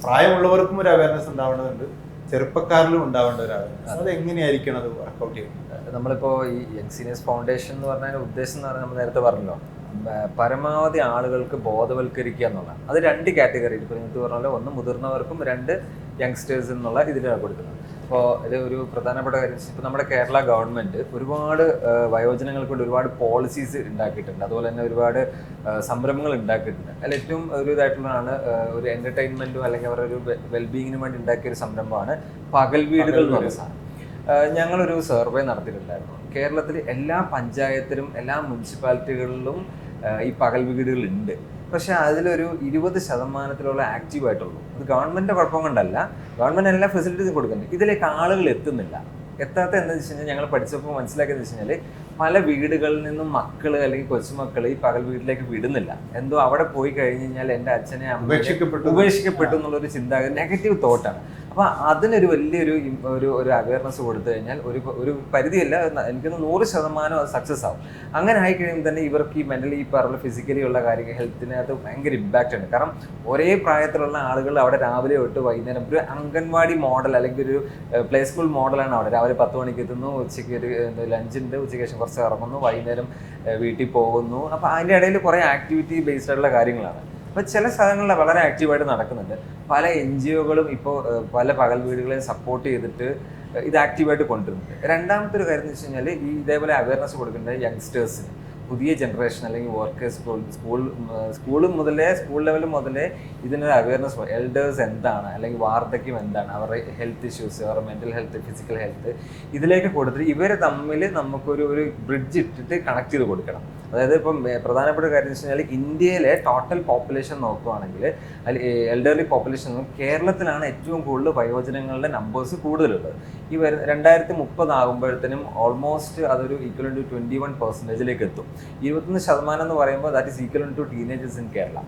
പ്രായമുള്ളവർക്കും ഒരു അവയർനെസ് ഉണ്ടാവേണ്ടതുണ്ട്, ചെറുപ്പക്കാരിലും ഉണ്ടാവേണ്ട ഒരു അവയർനെസ്. അത് എങ്ങനെയായിരിക്കണം അത് വർക്കൗട്ട് ചെയ്യുന്നത്? നമ്മളിപ്പോൾ ഈ യങ് സീനിയേഴ്സ് ഫൗണ്ടേഷൻ എന്ന് പറഞ്ഞതിൻ്റെ ഉദ്ദേശം എന്ന് പറഞ്ഞാൽ നമ്മൾ നേരത്തെ പറഞ്ഞല്ലോ, പരമാവധി ആളുകൾക്ക് ബോധവൽക്കരിക്കുക എന്നുള്ളതാണ്. അത് 2 കാറ്റഗറി, ഇപ്പോൾ നിങ്ങൾക്ക് പറഞ്ഞ പോലെ 1 മുതിർന്നവർക്കും 2 യങ്സ്റ്റേഴ്സ് എന്നുള്ള ഇതിലാണ് കൊടുക്കുന്നത്. അപ്പോൾ ഇത് ഒരു പ്രധാനപ്പെട്ട കാര്യം, ഇപ്പോൾ നമ്മുടെ കേരള ഗവൺമെൻറ് ഒരുപാട് വയോജനങ്ങൾക്ക് വേണ്ടി ഒരുപാട് പോളിസീസ് ഉണ്ടാക്കിയിട്ടുണ്ട്. അതുപോലെ തന്നെ ഒരുപാട് സംരംഭങ്ങൾ ഉണ്ടാക്കിയിട്ടുണ്ട്. അതിൽ ഏറ്റവും ഒരു ഇതായിട്ടുള്ളതാണ് ഒരു എൻ്റർടൈൻമെൻറ്റും അല്ലെങ്കിൽ അവരുടെ ഒരു വെൽബീയിങ്ങിനും വേണ്ടി ഉണ്ടാക്കിയൊരു സംരംഭമാണ് പകൽ വീടുകൾ എന്ന് പറയുന്ന സാധനം. ഞങ്ങളൊരു സർവേ നടത്തിയിട്ടുണ്ടായിരുന്നു. കേരളത്തിൽ എല്ലാ പഞ്ചായത്തിലും എല്ലാ മുനിസിപ്പാലിറ്റികളിലും ഈ പകൽ വീടുകളുണ്ട്. പക്ഷെ അതിലൊരു 20% ആക്റ്റീവായിട്ടുള്ളൂ. അത് ഗവൺമെൻറ്റിൻ്റെ കുഴപ്പം കൊണ്ടല്ല, ഗവൺമെൻറ് എല്ലാ ഫെസിലിറ്റീസും കൊടുക്കുന്നുണ്ട്. ഇതിലേക്ക് ആളുകൾ എത്തുന്നില്ല. എത്താത്ത എന്താണെന്ന് വെച്ച് കഴിഞ്ഞാൽ ഞങ്ങൾ പഠിച്ചപ്പോൾ മനസ്സിലാക്കിയെന്ന് വെച്ച് കഴിഞ്ഞാൽ പല വീടുകളിൽ നിന്നും മക്കൾ അല്ലെങ്കിൽ കൊച്ചുമക്കൾ ഈ പകൽ വീട്ടിലേക്ക് വിടുന്നില്ല. എന്തോ അവിടെ പോയി കഴിഞ്ഞ് കഴിഞ്ഞാൽ എൻ്റെ അച്ഛനെ അമ്മ ഉപേക്ഷിക്കപ്പെട്ടു എന്നുള്ളൊരു ചിന്താഗതി, നെഗറ്റീവ് തോട്ടാണ്. അപ്പോൾ അതിനൊരു വലിയൊരു ഒരു അവയർനെസ് കൊടുത്തു കഴിഞ്ഞാൽ ഒരു പരിധിയല്ല, എനിക്കൊന്ന് 100% അത് സക്സസ് ആവും. അങ്ങനെ ആയിക്കഴിയുമ്പോൾ തന്നെ ഇവർക്ക് ഈ മെൻ്റലി ഈ പറഞ്ഞ ഫിസിക്കലി ഉള്ള കാര്യങ്ങൾ ഹെൽത്തിനകത്ത് ഭയങ്കര ഇമ്പാക്റ്റ് ഉണ്ട്. കാരണം ഒരേ പ്രായത്തിലുള്ള ആളുകൾ അവിടെ രാവിലെ തൊട്ട് വൈകുന്നേരം ഒരു അംഗൻവാടി മോഡൽ അല്ലെങ്കിൽ ഒരു പ്ലേ സ്കൂൾ മോഡലാണ് അവിടെ. രാവിലെ 10 മണിക്ക് എത്തുന്നു, ഉച്ചയ്ക്ക് ഒരു ലഞ്ചുണ്ട്, ഉച്ചയ്ക്ക് ശേഷം കുറച്ച് ഇറങ്ങുന്നു, വൈകുന്നേരം വീട്ടിൽ പോകുന്നു. അപ്പോൾ അതിൻ്റെ ഇടയിൽ കുറേ ആക്ടിവിറ്റി ബേസ്ഡ് ആയിട്ടുള്ള കാര്യങ്ങളാണ്. അപ്പോൾ ചില സ്ഥലങ്ങളിൽ വളരെ ആക്റ്റീവായിട്ട് നടക്കുന്നുണ്ട്. പല NGOകളും ഇപ്പോൾ പല പകൽ വീടുകളെയും സപ്പോർട്ട് ചെയ്തിട്ട് ഇത് ആക്റ്റീവായിട്ട് കൊണ്ടുവരുന്നുണ്ട്. രണ്ടാമത്തെ ഒരു കാര്യം എന്ന് വെച്ച് കഴിഞ്ഞാൽ ഈ ഇതേപോലെ അവയർനെസ് കൊടുക്കേണ്ടത് യങ്സ്റ്റേഴ്സിന്, പുതിയ ജനറേഷൻ അല്ലെങ്കിൽ വർക്കേഴ്സ്, സ്കൂൾ ലെവൽ മുതലേ ഇതിനൊരു അവയർനെസ്, എൽഡേഴ്സ് എന്താണ് അല്ലെങ്കിൽ വാർദ്ധക്യം എന്താണ്, അവരുടെ ഹെൽത്ത് ഇഷ്യൂസ്, അവരുടെ മെൻ്റൽ ഹെൽത്ത്, ഫിസിക്കൽ ഹെൽത്ത്, ഇതിലേക്ക് കൊടുത്തിട്ട് ഇവരെ തമ്മിൽ നമുക്കൊരു ബ്രിഡ്ജ് ഇട്ടിട്ട് കണക്ട് ചെയ്ത് കൊടുക്കണം. അതായത് ഇപ്പം പ്രധാനപ്പെട്ട കാര്യം എന്ന് വെച്ച് കഴിഞ്ഞാൽ ഇന്ത്യയിലെ ടോട്ടൽ പോപ്പുലേഷൻ നോക്കുകയാണെങ്കിൽ എൽഡർലി പോപ്പുലേഷൻ കേരളത്തിലാണ് ഏറ്റവും കൂടുതൽ വയോജനങ്ങളുടെ നമ്പേഴ്സ് കൂടുതലുള്ളത്. ഈ 2030 ആകുമ്പോഴത്തേനും ഓൾമോസ്റ്റ് അതൊരു ഈക്വൽ ടു 21% എത്തും. 21% എന്ന് പറയുമ്പോൾ that is equal to teenagers in Kerala.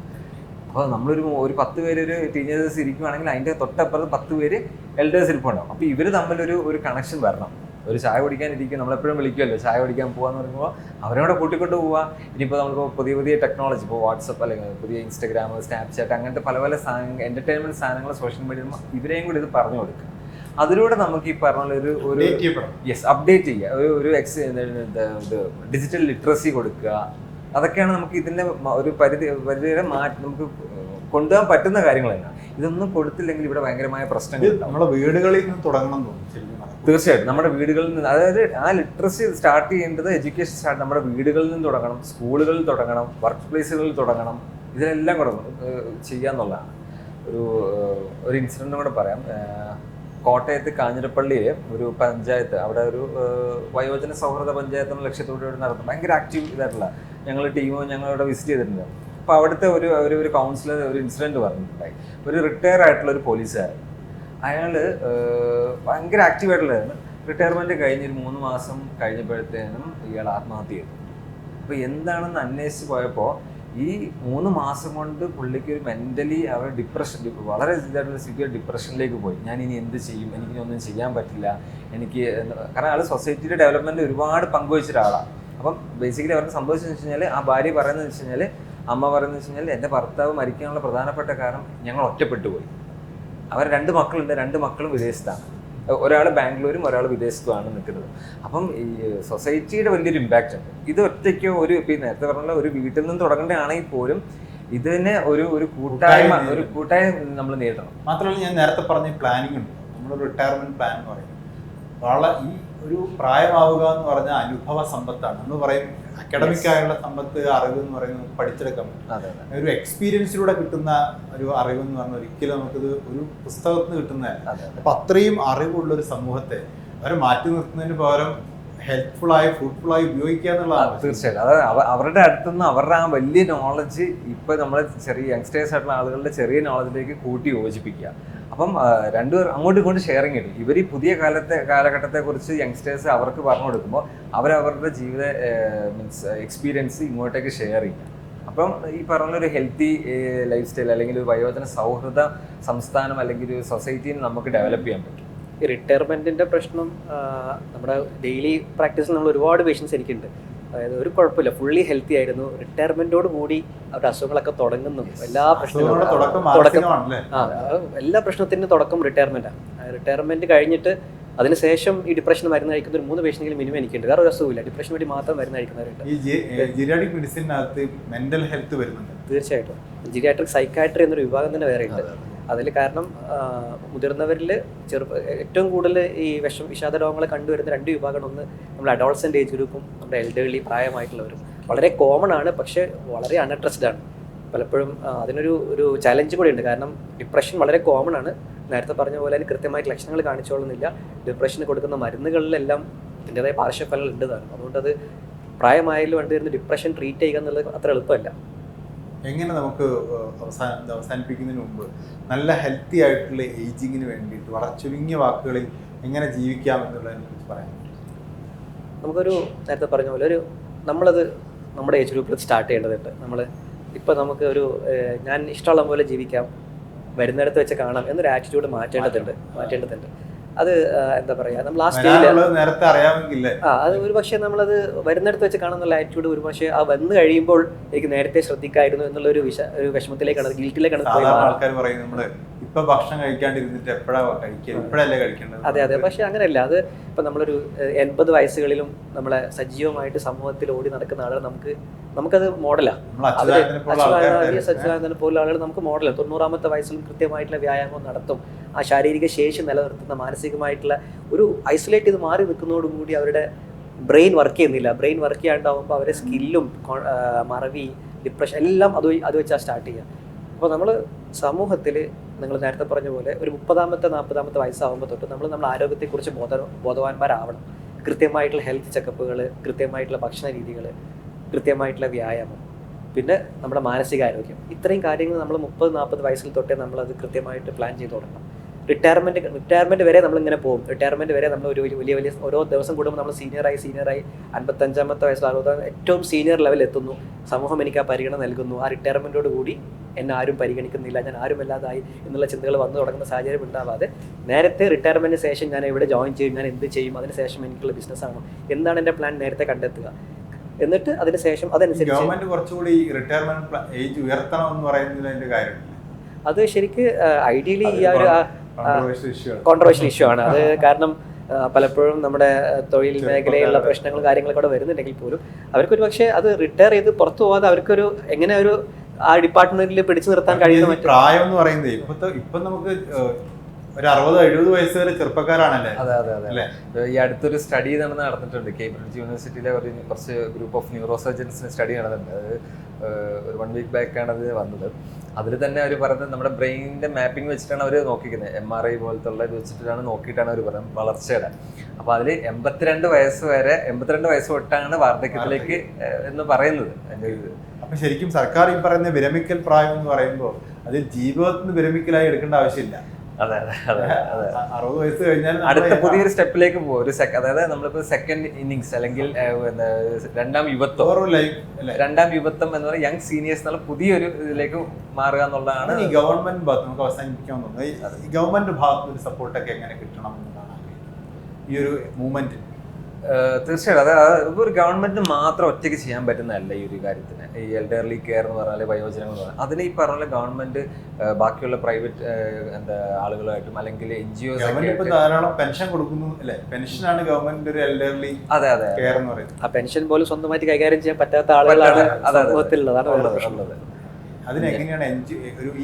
അപ്പോൾ നമ്മളൊരു 10 പേര് ഒരു ടീനേജേഴ്സ് ഇരിക്കുകയാണെങ്കിൽ അതിൻ്റെ തൊട്ടപ്പുറത്ത് 10 പേര് എൽഡേഴ്സ് ഇരിപ്പുണ്ടാവും. അപ്പോൾ ഇവർ തമ്മിലൊരു കണക്ഷൻ വരണം. ഒരു ചായ കുടിക്കാനിരിക്കും, നമ്മളെപ്പോഴും വിളിക്കുമല്ലോ ചായ കുടിക്കാൻ പോകാന്ന് പറയുമ്പോൾ അവരോട് കൂട്ടിക്കൊണ്ട് പോവുക. ഇനിയിപ്പോൾ നമ്മളിപ്പോൾ പുതിയ ടെക്നോളജി, ഇപ്പോൾ വാട്സപ്പ് അല്ലെങ്കിൽ പുതിയ ഇൻസ്റ്റാഗ്രാം, സ്നാപ്ചാറ്റ്, അങ്ങനത്തെ പല സാധനങ്ങൾ, എൻ്റർടൈൻമെൻറ്റ് സാധനങ്ങൾ സോഷ്യൽ മീഡിയയിൽ ഇവരെയും കൂടി ഇത് പറഞ്ഞു കൊടുക്കുക. അതിലൂടെ നമുക്ക് ഈ പറഞ്ഞ ഒരു അപ്ഡേറ്റ് ചെയ്യുക, ഒരു ഡിജിറ്റൽ ലിറ്ററസി കൊടുക്കുക. അതൊക്കെയാണ് നമുക്ക് ഇതിൻ്റെ ഒരു പരിധി വരെ നമുക്ക് കൊണ്ടുപോകാൻ പറ്റുന്ന കാര്യങ്ങൾ തന്നെയാണ്. ഇതൊന്നും കൊടുത്തില്ലെങ്കിൽ ഇവിടെ ഭയങ്കരമായ പ്രശ്നങ്ങൾ നമ്മുടെ വീടുകളിൽ നിന്ന് തുടങ്ങണം തോന്നുന്നു. തീർച്ചയായിട്ടും നമ്മുടെ വീടുകളിൽ നിന്ന്, അതായത് ആ ലിറ്ററസി സ്റ്റാർട്ട് ചെയ്യേണ്ടത്, എഡ്യൂക്കേഷൻ സ്റ്റാർട്ട് നമ്മുടെ വീടുകളിൽ നിന്ന് തുടങ്ങണം, സ്കൂളുകളിൽ തുടങ്ങണം, വർക്ക് പ്ലേസുകളിൽ തുടങ്ങണം. ഇതിലെല്ലാം കൂടെ ചെയ്യാന്നുള്ളതാണ്. ഒരു ഇൻസിഡൻറ്റും കൂടെ പറയാം. കോട്ടയത്ത് കാഞ്ഞിരപ്പള്ളിയിൽ ഒരു പഞ്ചായത്ത്, അവിടെ ഒരു വയോജന സൗഹൃദ പഞ്ചായത്ത് എന്ന ലക്ഷ്യത്തോടുകൂടി നടത്തും. ഭയങ്കര ആക്റ്റീവ് ഇതായിട്ടുള്ള ഞങ്ങളവിടെ വിസിറ്റ് ചെയ്തിട്ടുണ്ട്. അപ്പോൾ അവിടുത്തെ ഒരു കൗൺസിലർ ഒരു ഇൻസിഡൻറ്റ് പറഞ്ഞിട്ടുണ്ടായി. ഒരു റിട്ടയർ ആയിട്ടുള്ള ഒരു പോലീസുകാരൻ, അയാൾ ഭയങ്കര ആക്റ്റീവായിട്ടുള്ളതായിരുന്നു. റിട്ടയർമെൻറ്റ് കഴിഞ്ഞൊരു 3 മാസം കഴിഞ്ഞപ്പോഴത്തേനും ഇയാൾ ആത്മഹത്യ ചെയ്തു. അപ്പോൾ എന്താണെന്ന് അന്വേഷിച്ച് പോയപ്പോൾ ഈ 3 മാസം കൊണ്ട് പുള്ളിക്ക് ഒരു മെൻ്റലി അവർ വളരെ ഇതായിട്ടുള്ള സിവിയർ ഡിപ്രഷനിലേക്ക് പോയി. ഞാൻ ഇനി എന്ത് ചെയ്യും, എനിക്കിനി ഒന്നും ചെയ്യാൻ പറ്റില്ല, കാരണം ആൾ സൊസൈറ്റിയുടെ ഡെവലപ്മെൻറ്റ് ഒരുപാട് പങ്കുവച്ച ഒരാളാണ്. അപ്പം ബേസിക്കലി അവർക്ക് സംഭവിച്ചതെന്ന് വെച്ച് കഴിഞ്ഞാൽ, ആ ഭാര്യ പറയുന്നത് വെച്ച് കഴിഞ്ഞാൽ, അമ്മ പറയുന്നത് വെച്ച് കഴിഞ്ഞാൽ, എൻ്റെ ഭർത്താവ് മരിക്കാനുള്ള പ്രധാനപ്പെട്ട കാരണം ഞങ്ങൾ ഒറ്റപ്പെട്ടു പോയി. അവർ 2 മക്കളുണ്ട്, 2 മക്കളും വിദേശത്താണ്. ഒരാൾ ബാംഗ്ലൂരും ഒരാൾ വിദേശത്തുമാണ് നിൽക്കുന്നത്. അപ്പം ഈ സൊസൈറ്റിയുടെ വലിയൊരു ഇമ്പാക്റ്റ് ഉണ്ട്. ഇത് ഒറ്റയ്ക്കോ നേരത്തെ പറഞ്ഞ ഒരു വീട്ടിൽ നിന്ന് തുടങ്ങേണ്ടതാണെങ്കിൽ പോലും ഇതിനെ ഒരു കൂട്ടായ്മ നമ്മൾ നേരിടണം. മാത്രമല്ല, ഞാൻ നേരത്തെ പറഞ്ഞ പ്ലാനിങ് ഉണ്ട്, നമ്മളൊരു റിട്ടയർമെന്റ് പ്ലാൻ എന്ന് പറയുന്നത് വളരെ ഈ ഒരു പ്രായമാവുക എന്ന് പറഞ്ഞാൽ അനുഭവ സമ്പത്താണ്. എന്ന് പറയും അക്കാഡമിക് ആയുള്ള സമ്പത്ത്, അറിവ് എന്ന് പറയുന്നത് പഠിച്ചെടുക്കാൻ പറ്റും. ഒരു എക്സ്പീരിയൻസിലൂടെ കിട്ടുന്ന ഒരു അറിവ് എന്ന് പറഞ്ഞാൽ ഒരിക്കലും നമുക്കിത് ഒരു പുസ്തകത്തിൽ നിന്ന് കിട്ടുന്നതല്ല. അപ്പൊ അത്രയും അറിവുള്ള ഒരു സമൂഹത്തെ അവരെ മാറ്റി നിർത്തുന്നതിന് പകരം ഹെൽപ്ഫുള്ളായി ഫ്രൂട്ട്ഫുള്ളായി ഉപയോഗിക്കുക എന്നുള്ളതാണ്. തീർച്ചയായിട്ടും. അതായത് അവരുടെ അടുത്തുനിന്ന് അവരുടെ ആ വലിയ നോളജ് ഇപ്പൊ നമ്മളെ ചെറിയ യങ്സ്റ്റേഴ്സ് ആയിട്ടുള്ള ആളുകളുടെ ചെറിയ നോളജിലേക്ക് കൂട്ടി യോജിപ്പിക്കുക. അപ്പം രണ്ടുപേർ അങ്ങോട്ടും ഇങ്ങോട്ട് ഷെയറിങ് കിട്ടും. ഇവർ ഈ പുതിയ കാലഘട്ടത്തെക്കുറിച്ച് യങ്സ്റ്റേഴ്സ് അവർക്ക് പറഞ്ഞു കൊടുക്കുമ്പോൾ അവരവരുടെ ജീവിത എക്സ്പീരിയൻസ് ഇങ്ങോട്ടേക്ക് ഷെയർ ചെയ്യുക. അപ്പം ഈ പറഞ്ഞൊരു ഹെൽത്തി ലൈഫ് സ്റ്റൈൽ അല്ലെങ്കിൽ ഒരു വയോജന സൗഹൃദ സംസ്ഥാനം അല്ലെങ്കിൽ ഒരു സൊസൈറ്റിയിൽ നമുക്ക് ഡെവലപ്പ് ചെയ്യാൻ പറ്റും. ഈ റിട്ടയർമെൻറ്റിൻ്റെ പ്രശ്നം നമ്മുടെ ഡെയിലി പ്രാക്ടീസിൽ നമ്മൾ ഒരുപാട് പേഷ്യൻസ് എനിക്കുണ്ട്. അതായത് ഒരു കുഴപ്പമില്ല, ഫുള്ളി ഹെൽത്തി ആയിരുന്നു, റിട്ടയർമെൻറ്റോട് കൂടി അവരുടെ അസുഖങ്ങളൊക്കെ തുടങ്ങുന്നു. എല്ലാ പ്രശ്നങ്ങളും എല്ലാ പ്രശ്നത്തിൻ്റെ തുടക്കം റിട്ടയർമെൻറ്റാണ്. റിട്ടയർമെൻറ്റ് കഴിഞ്ഞിട്ട് അതിനുശേഷം ഈ ഡിപ്രഷൻ മരുന്ന് കഴിക്കുന്ന ഒരു 3 പേഷ്യൻ്റെങ്കിലും മിനിമം എനിക്കുണ്ട്. വേറെ ഒരു അസുഖമില്ല, ഡിപ്രഷന് വേണ്ടി മാത്രം മരുന്ന് കഴിക്കുന്നവരുണ്ട്. ഈ ജിറിയാട്രിക് മെഡിസിനകത്ത് മെന്റൽ ഹെൽത്ത് വരുന്നുണ്ട്. തീർച്ചയായിട്ടും ജിറിയാട്രിക് സൈക്കാട്രി എന്നൊരു വിഭാഗം തന്നെ വേറെ ഉണ്ട്. അതിൽ കാരണം മുതിർന്നവരിൽ ഏറ്റവും കൂടുതൽ ഈ വിഷാദ രോഗങ്ങളെ കണ്ടുവരുന്ന 2 വിഭാഗമാണ്. ഒന്ന് നമ്മുടെ അഡോൾസെൻ്റ് ഏജ് ഗ്രൂപ്പും നമ്മുടെ എൽഡേർലി പ്രായമായിട്ടുള്ളവരും. വളരെ കോമൺ ആണ്, പക്ഷേ വളരെ അൺഅഡ്രസ്ഡ് ആണ്. പലപ്പോഴും അതിനൊരു ചലഞ്ച് കൂടെ ഉണ്ട്. കാരണം ഡിപ്രഷൻ വളരെ കോമൺ ആണ്. നേരത്തെ പറഞ്ഞ പോലെ അതിന് കൃത്യമായിട്ട് ലക്ഷണങ്ങൾ കാണിച്ചോളുന്നില്ല. ഡിപ്രഷന് കൊടുക്കുന്ന മരുന്നുകളിലെല്ലാം അതിൻ്റെതായ പാർശ്വഫലങ്ങൾ ഉണ്ട് താനും. അതുകൊണ്ട് അത് പ്രായമായാലും കണ്ടുവരുന്ന ഡിപ്രഷൻ ട്രീറ്റ് ചെയ്യുക എന്നുള്ളത് അത്ര എളുപ്പമല്ല. എങ്ങനെ നമുക്ക് അവസാനിപ്പിക്കുന്നതിന് മുമ്പ് നല്ല ഹെൽത്തി ആയിട്ടുള്ള ഏജിങ്ങിന് വേണ്ടിയിട്ട് വളരെ ചുരുങ്ങിയ വാക്കുകളിൽ എങ്ങനെ ജീവിക്കാം എന്നുള്ളതിനെ കുറിച്ച് പറയാം. നമുക്കൊരു നേരത്തെ പറഞ്ഞ പോലെ നമ്മളത് നമ്മുടെ ഏജ് ഗ്രൂപ്പിൽ സ്റ്റാർട്ട് ചെയ്യേണ്ടതുണ്ട്. ഇപ്പോൾ നമുക്ക് ഞാൻ ഇഷ്ടമുള്ള പോലെ ജീവിക്കാം, വരുന്നിടത്ത് വെച്ച് കാണാം എന്നൊരു ആറ്റിറ്റ്യൂഡ് മാറ്റേണ്ടതുണ്ട്. അത് എന്താ പറയുക, നമ്മൾ ആ സ്റ്റേജിൽ നേരത്തെ അറിയാമെങ്കിലേ അത് ഒരു പക്ഷേ നമ്മളത് വരുന്നിടത്ത് വെച്ച് കാണുന്നുള്ള ആറ്റിറ്റ്യൂഡ് ഒരു പക്ഷേ ആ വന്നു കഴിയുമ്പോൾ എനിക്ക് നേരത്തെ ശ്രദ്ധിക്കായിരുന്നു എന്നുള്ള ഒരു വിഷമത്തിലേക്കാണ്, ഗിൽറ്റിലേക്കാണ്. ആൾക്കാർ പറയും നമ്മള് ഇപ്പൊ ഭക്ഷണം കഴിക്കാണ്ടിരുന്നിട്ട് ഇപ്പോഴല്ലേ കഴിക്കേണ്ടത്. അതെ. പക്ഷെ അങ്ങനെയല്ല. അത് ഇപ്പം നമ്മളൊരു 80 വയസ്സുകളിലും നമ്മളെ സജീവമായിട്ട് സമൂഹത്തിൽ ഓടി നടക്കുന്ന ആളുകൾ നമുക്കത് മോഡലാണ്. സച്ചിദാനന്ദനെ പോലുള്ള ആളുകൾ നമുക്ക് മോഡലാണ്. 90-ാമത്തെ വയസ്സിലും കൃത്യമായിട്ടുള്ള വ്യായാമം നടത്തും. ആ ശാരീരിക ശേഷി നിലനിർത്തുന്ന, മാനസികമായിട്ടുള്ള ഒരു ഐസൊലേറ്റ് ചെയ്ത് മാറി നിൽക്കുന്നതോടുകൂടി അവരുടെ ബ്രെയിൻ വർക്ക് ചെയ്യുന്നില്ല. ബ്രെയിൻ വർക്ക് ചെയ്യാണ്ടാവുമ്പോൾ അവരുടെ സ്കില്ലും മറവി, ഡിപ്രഷൻ എല്ലാം അത് വെച്ചാൽ സ്റ്റാർട്ട് ചെയ്യുക. അപ്പോൾ നമ്മൾ സമൂഹത്തിൽ നിങ്ങൾ നേരത്തെ പറഞ്ഞ പോലെ ഒരു 30-ാമത്തെ 40-ാമത്തെ വയസ്സാകുമ്പോൾ തൊട്ട് നമ്മുടെ ആരോഗ്യത്തെക്കുറിച്ച് ബോധവാന്മാരാവണം. കൃത്യമായിട്ടുള്ള ഹെൽത്ത് ചെക്കപ്പുകൾ, കൃത്യമായിട്ടുള്ള ഭക്ഷണ രീതികൾ, കൃത്യമായിട്ടുള്ള വ്യായാമം, പിന്നെ നമ്മുടെ മാനസികാരോഗ്യം, ഇത്രയും കാര്യങ്ങൾ നമ്മൾ 30-40 വയസ്സിൽ തൊട്ടേ നമ്മളത് കൃത്യമായിട്ട് പ്ലാൻ ചെയ്ത് തുടങ്ങണം. റിട്ടയർമെൻറ്റ് വരെ നമ്മളിങ്ങനെ പോകും. റിട്ടയർമെൻറ്റ് വരെ നമ്മൾ ഒരു വലിയ ഓരോ ദിവസം കൂടുമ്പോൾ നമ്മൾ സീനിയറായി 55-ാമത്തെ വയസ്സിൽ 60 ഏറ്റവും സീനിയർ ലെവൽ എത്തുന്നു. സമൂഹം എനിക്ക് ആ പരിഗണന നൽകുന്നു. ആ റിട്ടയർമെൻറ്റോട് കൂടി എന്നെ ആരും പരിഗണിക്കുന്നില്ല, ഞാൻ ആരുമല്ലാതായി എന്നുള്ള ചിന്തകൾ വന്നു തുടങ്ങുന്ന സാഹചര്യം ഉണ്ടാവാതെ നേരത്തെ റിട്ടയർമെൻറ്റിന് ശേഷം ഞാൻ എവിടെ ജോയിൻ ചെയ്യും, ഞാൻ എന്ത് ചെയ്യും, അതിനുശേഷം എനിക്കുള്ള ബിസിനസ്സാണോ, എന്താണ് എൻ്റെ പ്ലാൻ നേരത്തെ കണ്ടെത്തുക. എന്നിട്ട് അതിനുശേഷം അതനുസരിച്ച് ഗവൺമെന്റ് കുറച്ചുകൂടി റിട്ടയർമെന്റ് ഏജ് ഉയർത്തണം എന്ന് പറയുന്നതിന്റെ കാര്യം അത് ശരിക്ക് ഐഡിയലി ഈ ഒരു കോൺട്രവേഴ്ഷ്യൽ ഇഷ്യൂ ആണ്. അത് കാരണം പലപ്പോഴും നമ്മുടെ തൊഴിൽ മേഖലയിലുള്ള പ്രശ്നങ്ങൾ കാര്യങ്ങളൊക്കെ അവിടെ വരുന്നുണ്ടെങ്കിൽ പോലും അവർക്കൊരു പക്ഷേ അത് റിട്ടയർ ചെയ്ത് പുറത്തു പോകാതെ അവർക്കൊരു എങ്ങനെ ആ ഡിപ്പാർട്ട്മെന്റിൽ പിടിച്ചു നിർത്താൻ കഴിയുന്ന പ്രായം എന്ന് പറയുന്നത് ഇപ്പൊ നമുക്ക് ഒരു 60-70 വയസ്സ് വരെ ചെറുപ്പക്കാരാണല്ലേ. അതെ. ഈ അടുത്തൊരു സ്റ്റഡി നടന്നിട്ടുണ്ട്. കേംബ്രിഡ്ജ് യൂണിവേഴ്സിറ്റിയിലെ കുറച്ച് ഗ്രൂപ്പ് ഓഫ് ന്യൂറോ സർജൻസിന് സ്റ്റഡി നടന്നിട്ടുണ്ട്. അത് ഒരു 1 വീക്ക് ബാക്കാണ് അത് വന്നത്. അതിൽ തന്നെ അവർ പറയുന്നത് നമ്മുടെ ബ്രെയിനിന്റെ മാപ്പിംഗ് വെച്ചിട്ടാണ് അവർ നോക്കിക്കുന്നത്. MRI പോലത്തെ ഇത് വെച്ചിട്ടാണ് നോക്കിയിട്ടാണ് അവർ പറയുന്നത് വളർച്ചയുടെ. അപ്പോൾ അതിൽ 82 വയസ്സ് തൊട്ടാണ് വാർദ്ധക്യത്തിലേക്ക് എന്ന് പറയുന്നത്. അപ്പൊ ശരിക്കും സർക്കാർ ഈ പറയുന്ന വിരമിക്കൽ പ്രായം എന്ന് പറയുമ്പോൾ അതിൽ ജീവിതത്തിന് വിരമിക്കലായി എടുക്കേണ്ട ആവശ്യമില്ല. അതെ 60 വയസ്സ് കഴിഞ്ഞാൽ അടുത്ത പുതിയൊരു സ്റ്റെപ്പിലേക്ക് പോകും. അതായത് നമ്മളിപ്പോ സെക്കൻഡ് ഇന്നിങ്സ് അല്ലെങ്കിൽ രണ്ടാം യുവത്വം എന്ന് പറയുന്നത് യങ് സീനിയേഴ്സ് എന്നുള്ള പുതിയൊരു ഇതിലേക്ക് മാറുക എന്നുള്ളതാണ് ഈ ഗവൺമെന്റ് ഭാഗത്ത് നമുക്ക് അവസാനിപ്പിക്കാൻ തോന്നുന്നത്. ഈ ഗവൺമെന്റ് ഭാഗത്ത് ഒരു സപ്പോർട്ടൊക്കെ എങ്ങനെ കിട്ടണം എന്നതാണ് ഈ ഒരു മൂവ്മെന്റ്. തീർച്ചയായിട്ടും അത് ഒരു ഗവൺമെന്റിന് മാത്രം ഒറ്റയ്ക്ക് ചെയ്യാൻ പറ്റുന്നതല്ല ഈ ഒരു കാര്യത്തിന്. ഈ എൽഡർലി കെയർ എന്ന് പറഞ്ഞാൽ വയോജനങ്ങൾ എന്ന് പറഞ്ഞാൽ അതിന് ഈ പറഞ്ഞ ഗവൺമെന്റ് ബാക്കിയുള്ള പ്രൈവറ്റ് ആളുകളായിട്ടും അല്ലെങ്കിൽ NGOs ധാരാളം പെൻഷൻ കൊടുക്കുന്നു അല്ലെ. പെൻഷനാണ് ഗവൺമെന്റ് ഒരു എൽഡർലി കെയർ എന്ന് പറയുന്നത്. ആ പെൻഷൻ പോലും സ്വന്തമായിട്ട് കൈകാര്യം ചെയ്യാൻ പറ്റാത്ത ആളുകളാണ് ഉള്ളത്. അതിനെങ്ങനെയാണ്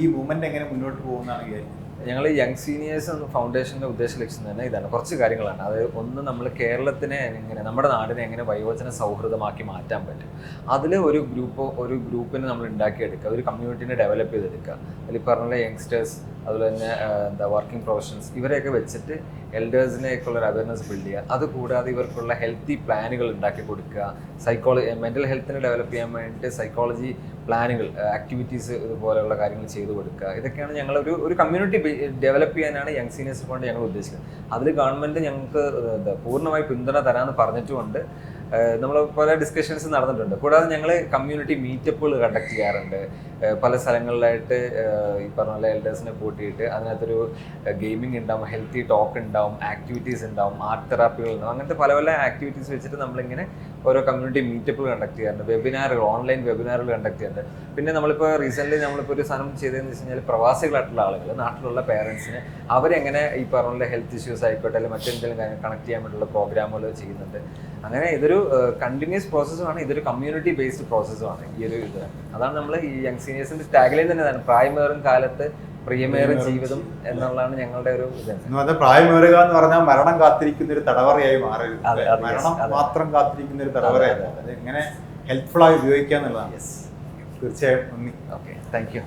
ഈ മൂവ്മെന്റ് എങ്ങനെ മുന്നോട്ട് പോകുന്നതാണ് വിചാരിക്കുന്നത്? ഞങ്ങൾ യങ് സീനിയേഴ്സ് ഫൗണ്ടേഷൻ്റെ ഉദ്ദേശ ലക്ഷ്യം തന്നെ ഇതാണ്. കുറച്ച് കാര്യങ്ങളാണ്. അത് ഒന്ന്, നമ്മൾ കേരളത്തിനെ നമ്മുടെ നാടിനെ എങ്ങനെ വയോജന സൗഹൃദമാക്കി മാറ്റാൻ പറ്റും. അതിൽ ഒരു ഗ്രൂപ്പിനെ നമ്മൾ ഉണ്ടാക്കിയെടുക്കുക, ഒരു കമ്മ്യൂണിറ്റിനെ ഡെവലപ്പ് ചെയ്തെടുക്കുക. അതിൽ പറഞ്ഞ യങ്സ്റ്റേഴ്സ്, അതുപോലെ തന്നെ വർക്കിംഗ് പ്രൊഫഷണൽസ്, ഇവരെയൊക്കെ വെച്ചിട്ട് എൽഡേഴ്സിനെയൊക്കെയുള്ള ഒരു അവയർനെസ് ബിൽഡ് ചെയ്യുക. അതുകൂടാതെ ഇവർക്കുള്ള ഹെൽത്തി പ്ലാനുകൾ ഉണ്ടാക്കി കൊടുക്കുക. മെൻ്റൽ ഹെൽത്തിനെ ഡെവലപ്പ് ചെയ്യാൻ വേണ്ടിയിട്ട് സൈക്കോളജി പ്ലാനുകൾ, ആക്ടിവിറ്റീസ്, ഇതുപോലെയുള്ള കാര്യങ്ങൾ ചെയ്തു കൊടുക്കുക. ഇതൊക്കെയാണ് ഞങ്ങൾ ഒരു കമ്മ്യൂണിറ്റി ഡെവലപ്പ് ചെയ്യാനാണ് യങ് സീനിയേഴ്സ് കൊണ്ട് ഞങ്ങൾ ഉദ്ദേശിക്കുന്നത്. അതിൽ ഗവൺമെൻറ് ഞങ്ങൾക്ക് പൂർണ്ണമായി പിന്തുണ തരാമെന്ന് പറഞ്ഞിട്ടുമുണ്ട്. നമ്മൾ പല ഡിസ്കഷൻസ് നടന്നിട്ടുണ്ട്. കൂടാതെ ഞങ്ങൾ കമ്മ്യൂണിറ്റി മീറ്റപ്പുകൾ കണ്ടക്ട് ചെയ്യാറുണ്ട്. പല സ്ഥലങ്ങളിലായിട്ട് ഈ പറഞ്ഞ പോലെ എൽഡേഴ്സിനെ കൂട്ടിയിട്ട് അതിനകത്തൊരു ഗെയിമിംഗ് ഉണ്ടാവും, ഹെൽത്തി ടോക്ക് ഉണ്ടാവും, ആക്ടിവിറ്റീസ് ഉണ്ടാവും, ആർട്ട് തെറാപ്പികൾ ഉണ്ടാവും. അങ്ങനത്തെ പല പല ആക്ടിവിറ്റീസ് വെച്ചിട്ട് നമ്മളിങ്ങനെ ഓരോ കമ്മ്യൂണിറ്റി മീറ്റപ്പുകൾ കണ്ടക്ട് ചെയ്യാറുണ്ട്, വെബിനാറുകൾ, ഓൺലൈൻ വെബിനാറുകൾ കണ്ടക്ട് ചെയ്യുന്നുണ്ട്. പിന്നെ നമ്മളിപ്പോൾ റീസെൻ്റ്ലി നമ്മളിപ്പോൾ ഒരു സാധനം ചെയ്തതെന്ന് വെച്ച് കഴിഞ്ഞാൽ പ്രവാസികളായിട്ടുള്ള ആളുകൾ, നാട്ടിലുള്ള പേരൻസിന് അവരെങ്ങനെ ഈ പറഞ്ഞ ഹെൽത്ത് ഇഷ്യൂസ് ആയിക്കോട്ടെ അല്ലെങ്കിൽ മറ്റെന്തെങ്കിലും കാര്യം കണക്ട് ചെയ്യാൻ വേണ്ടിയുള്ള പ്രോഗ്രാമുകൾ ചെയ്യുന്നുണ്ട്. അങ്ങനെ ഇതൊരു കണ്ടിന്യൂസ് പ്രോസസ്സുമാണ്, ഇതൊരു കമ്മ്യൂണിറ്റി ബേസ്ഡ് പ്രോസസ്സുമാണ് ഈ ഒരു ഇത്. അതാണ് നമ്മൾ ഈ യങ് സീനിയേഴ്സിന്റെ ടാഗ്ലൈൻ തന്നെ, പ്രായമേറും കാലത്ത് പ്രിയമേറും ജീവിതം എന്നുള്ളതാണ് ഞങ്ങളുടെ ഒരു ഇത്. പ്രായമേറുക എന്ന് പറഞ്ഞാൽ മരണം കാത്തിരിക്കുന്ന ഒരു തടവറയായി മാറരുത്, മരണം മാത്രം കാത്തിരിക്കുന്ന ഒരു തടവറയല്ല, അത് എങ്ങനെ ഹെൽപ്ഫുൾ ആയി ഉപയോഗിക്കുക എന്നുള്ളതാണ്. തീർച്ചയായും നന്ദി. Okay, thank you.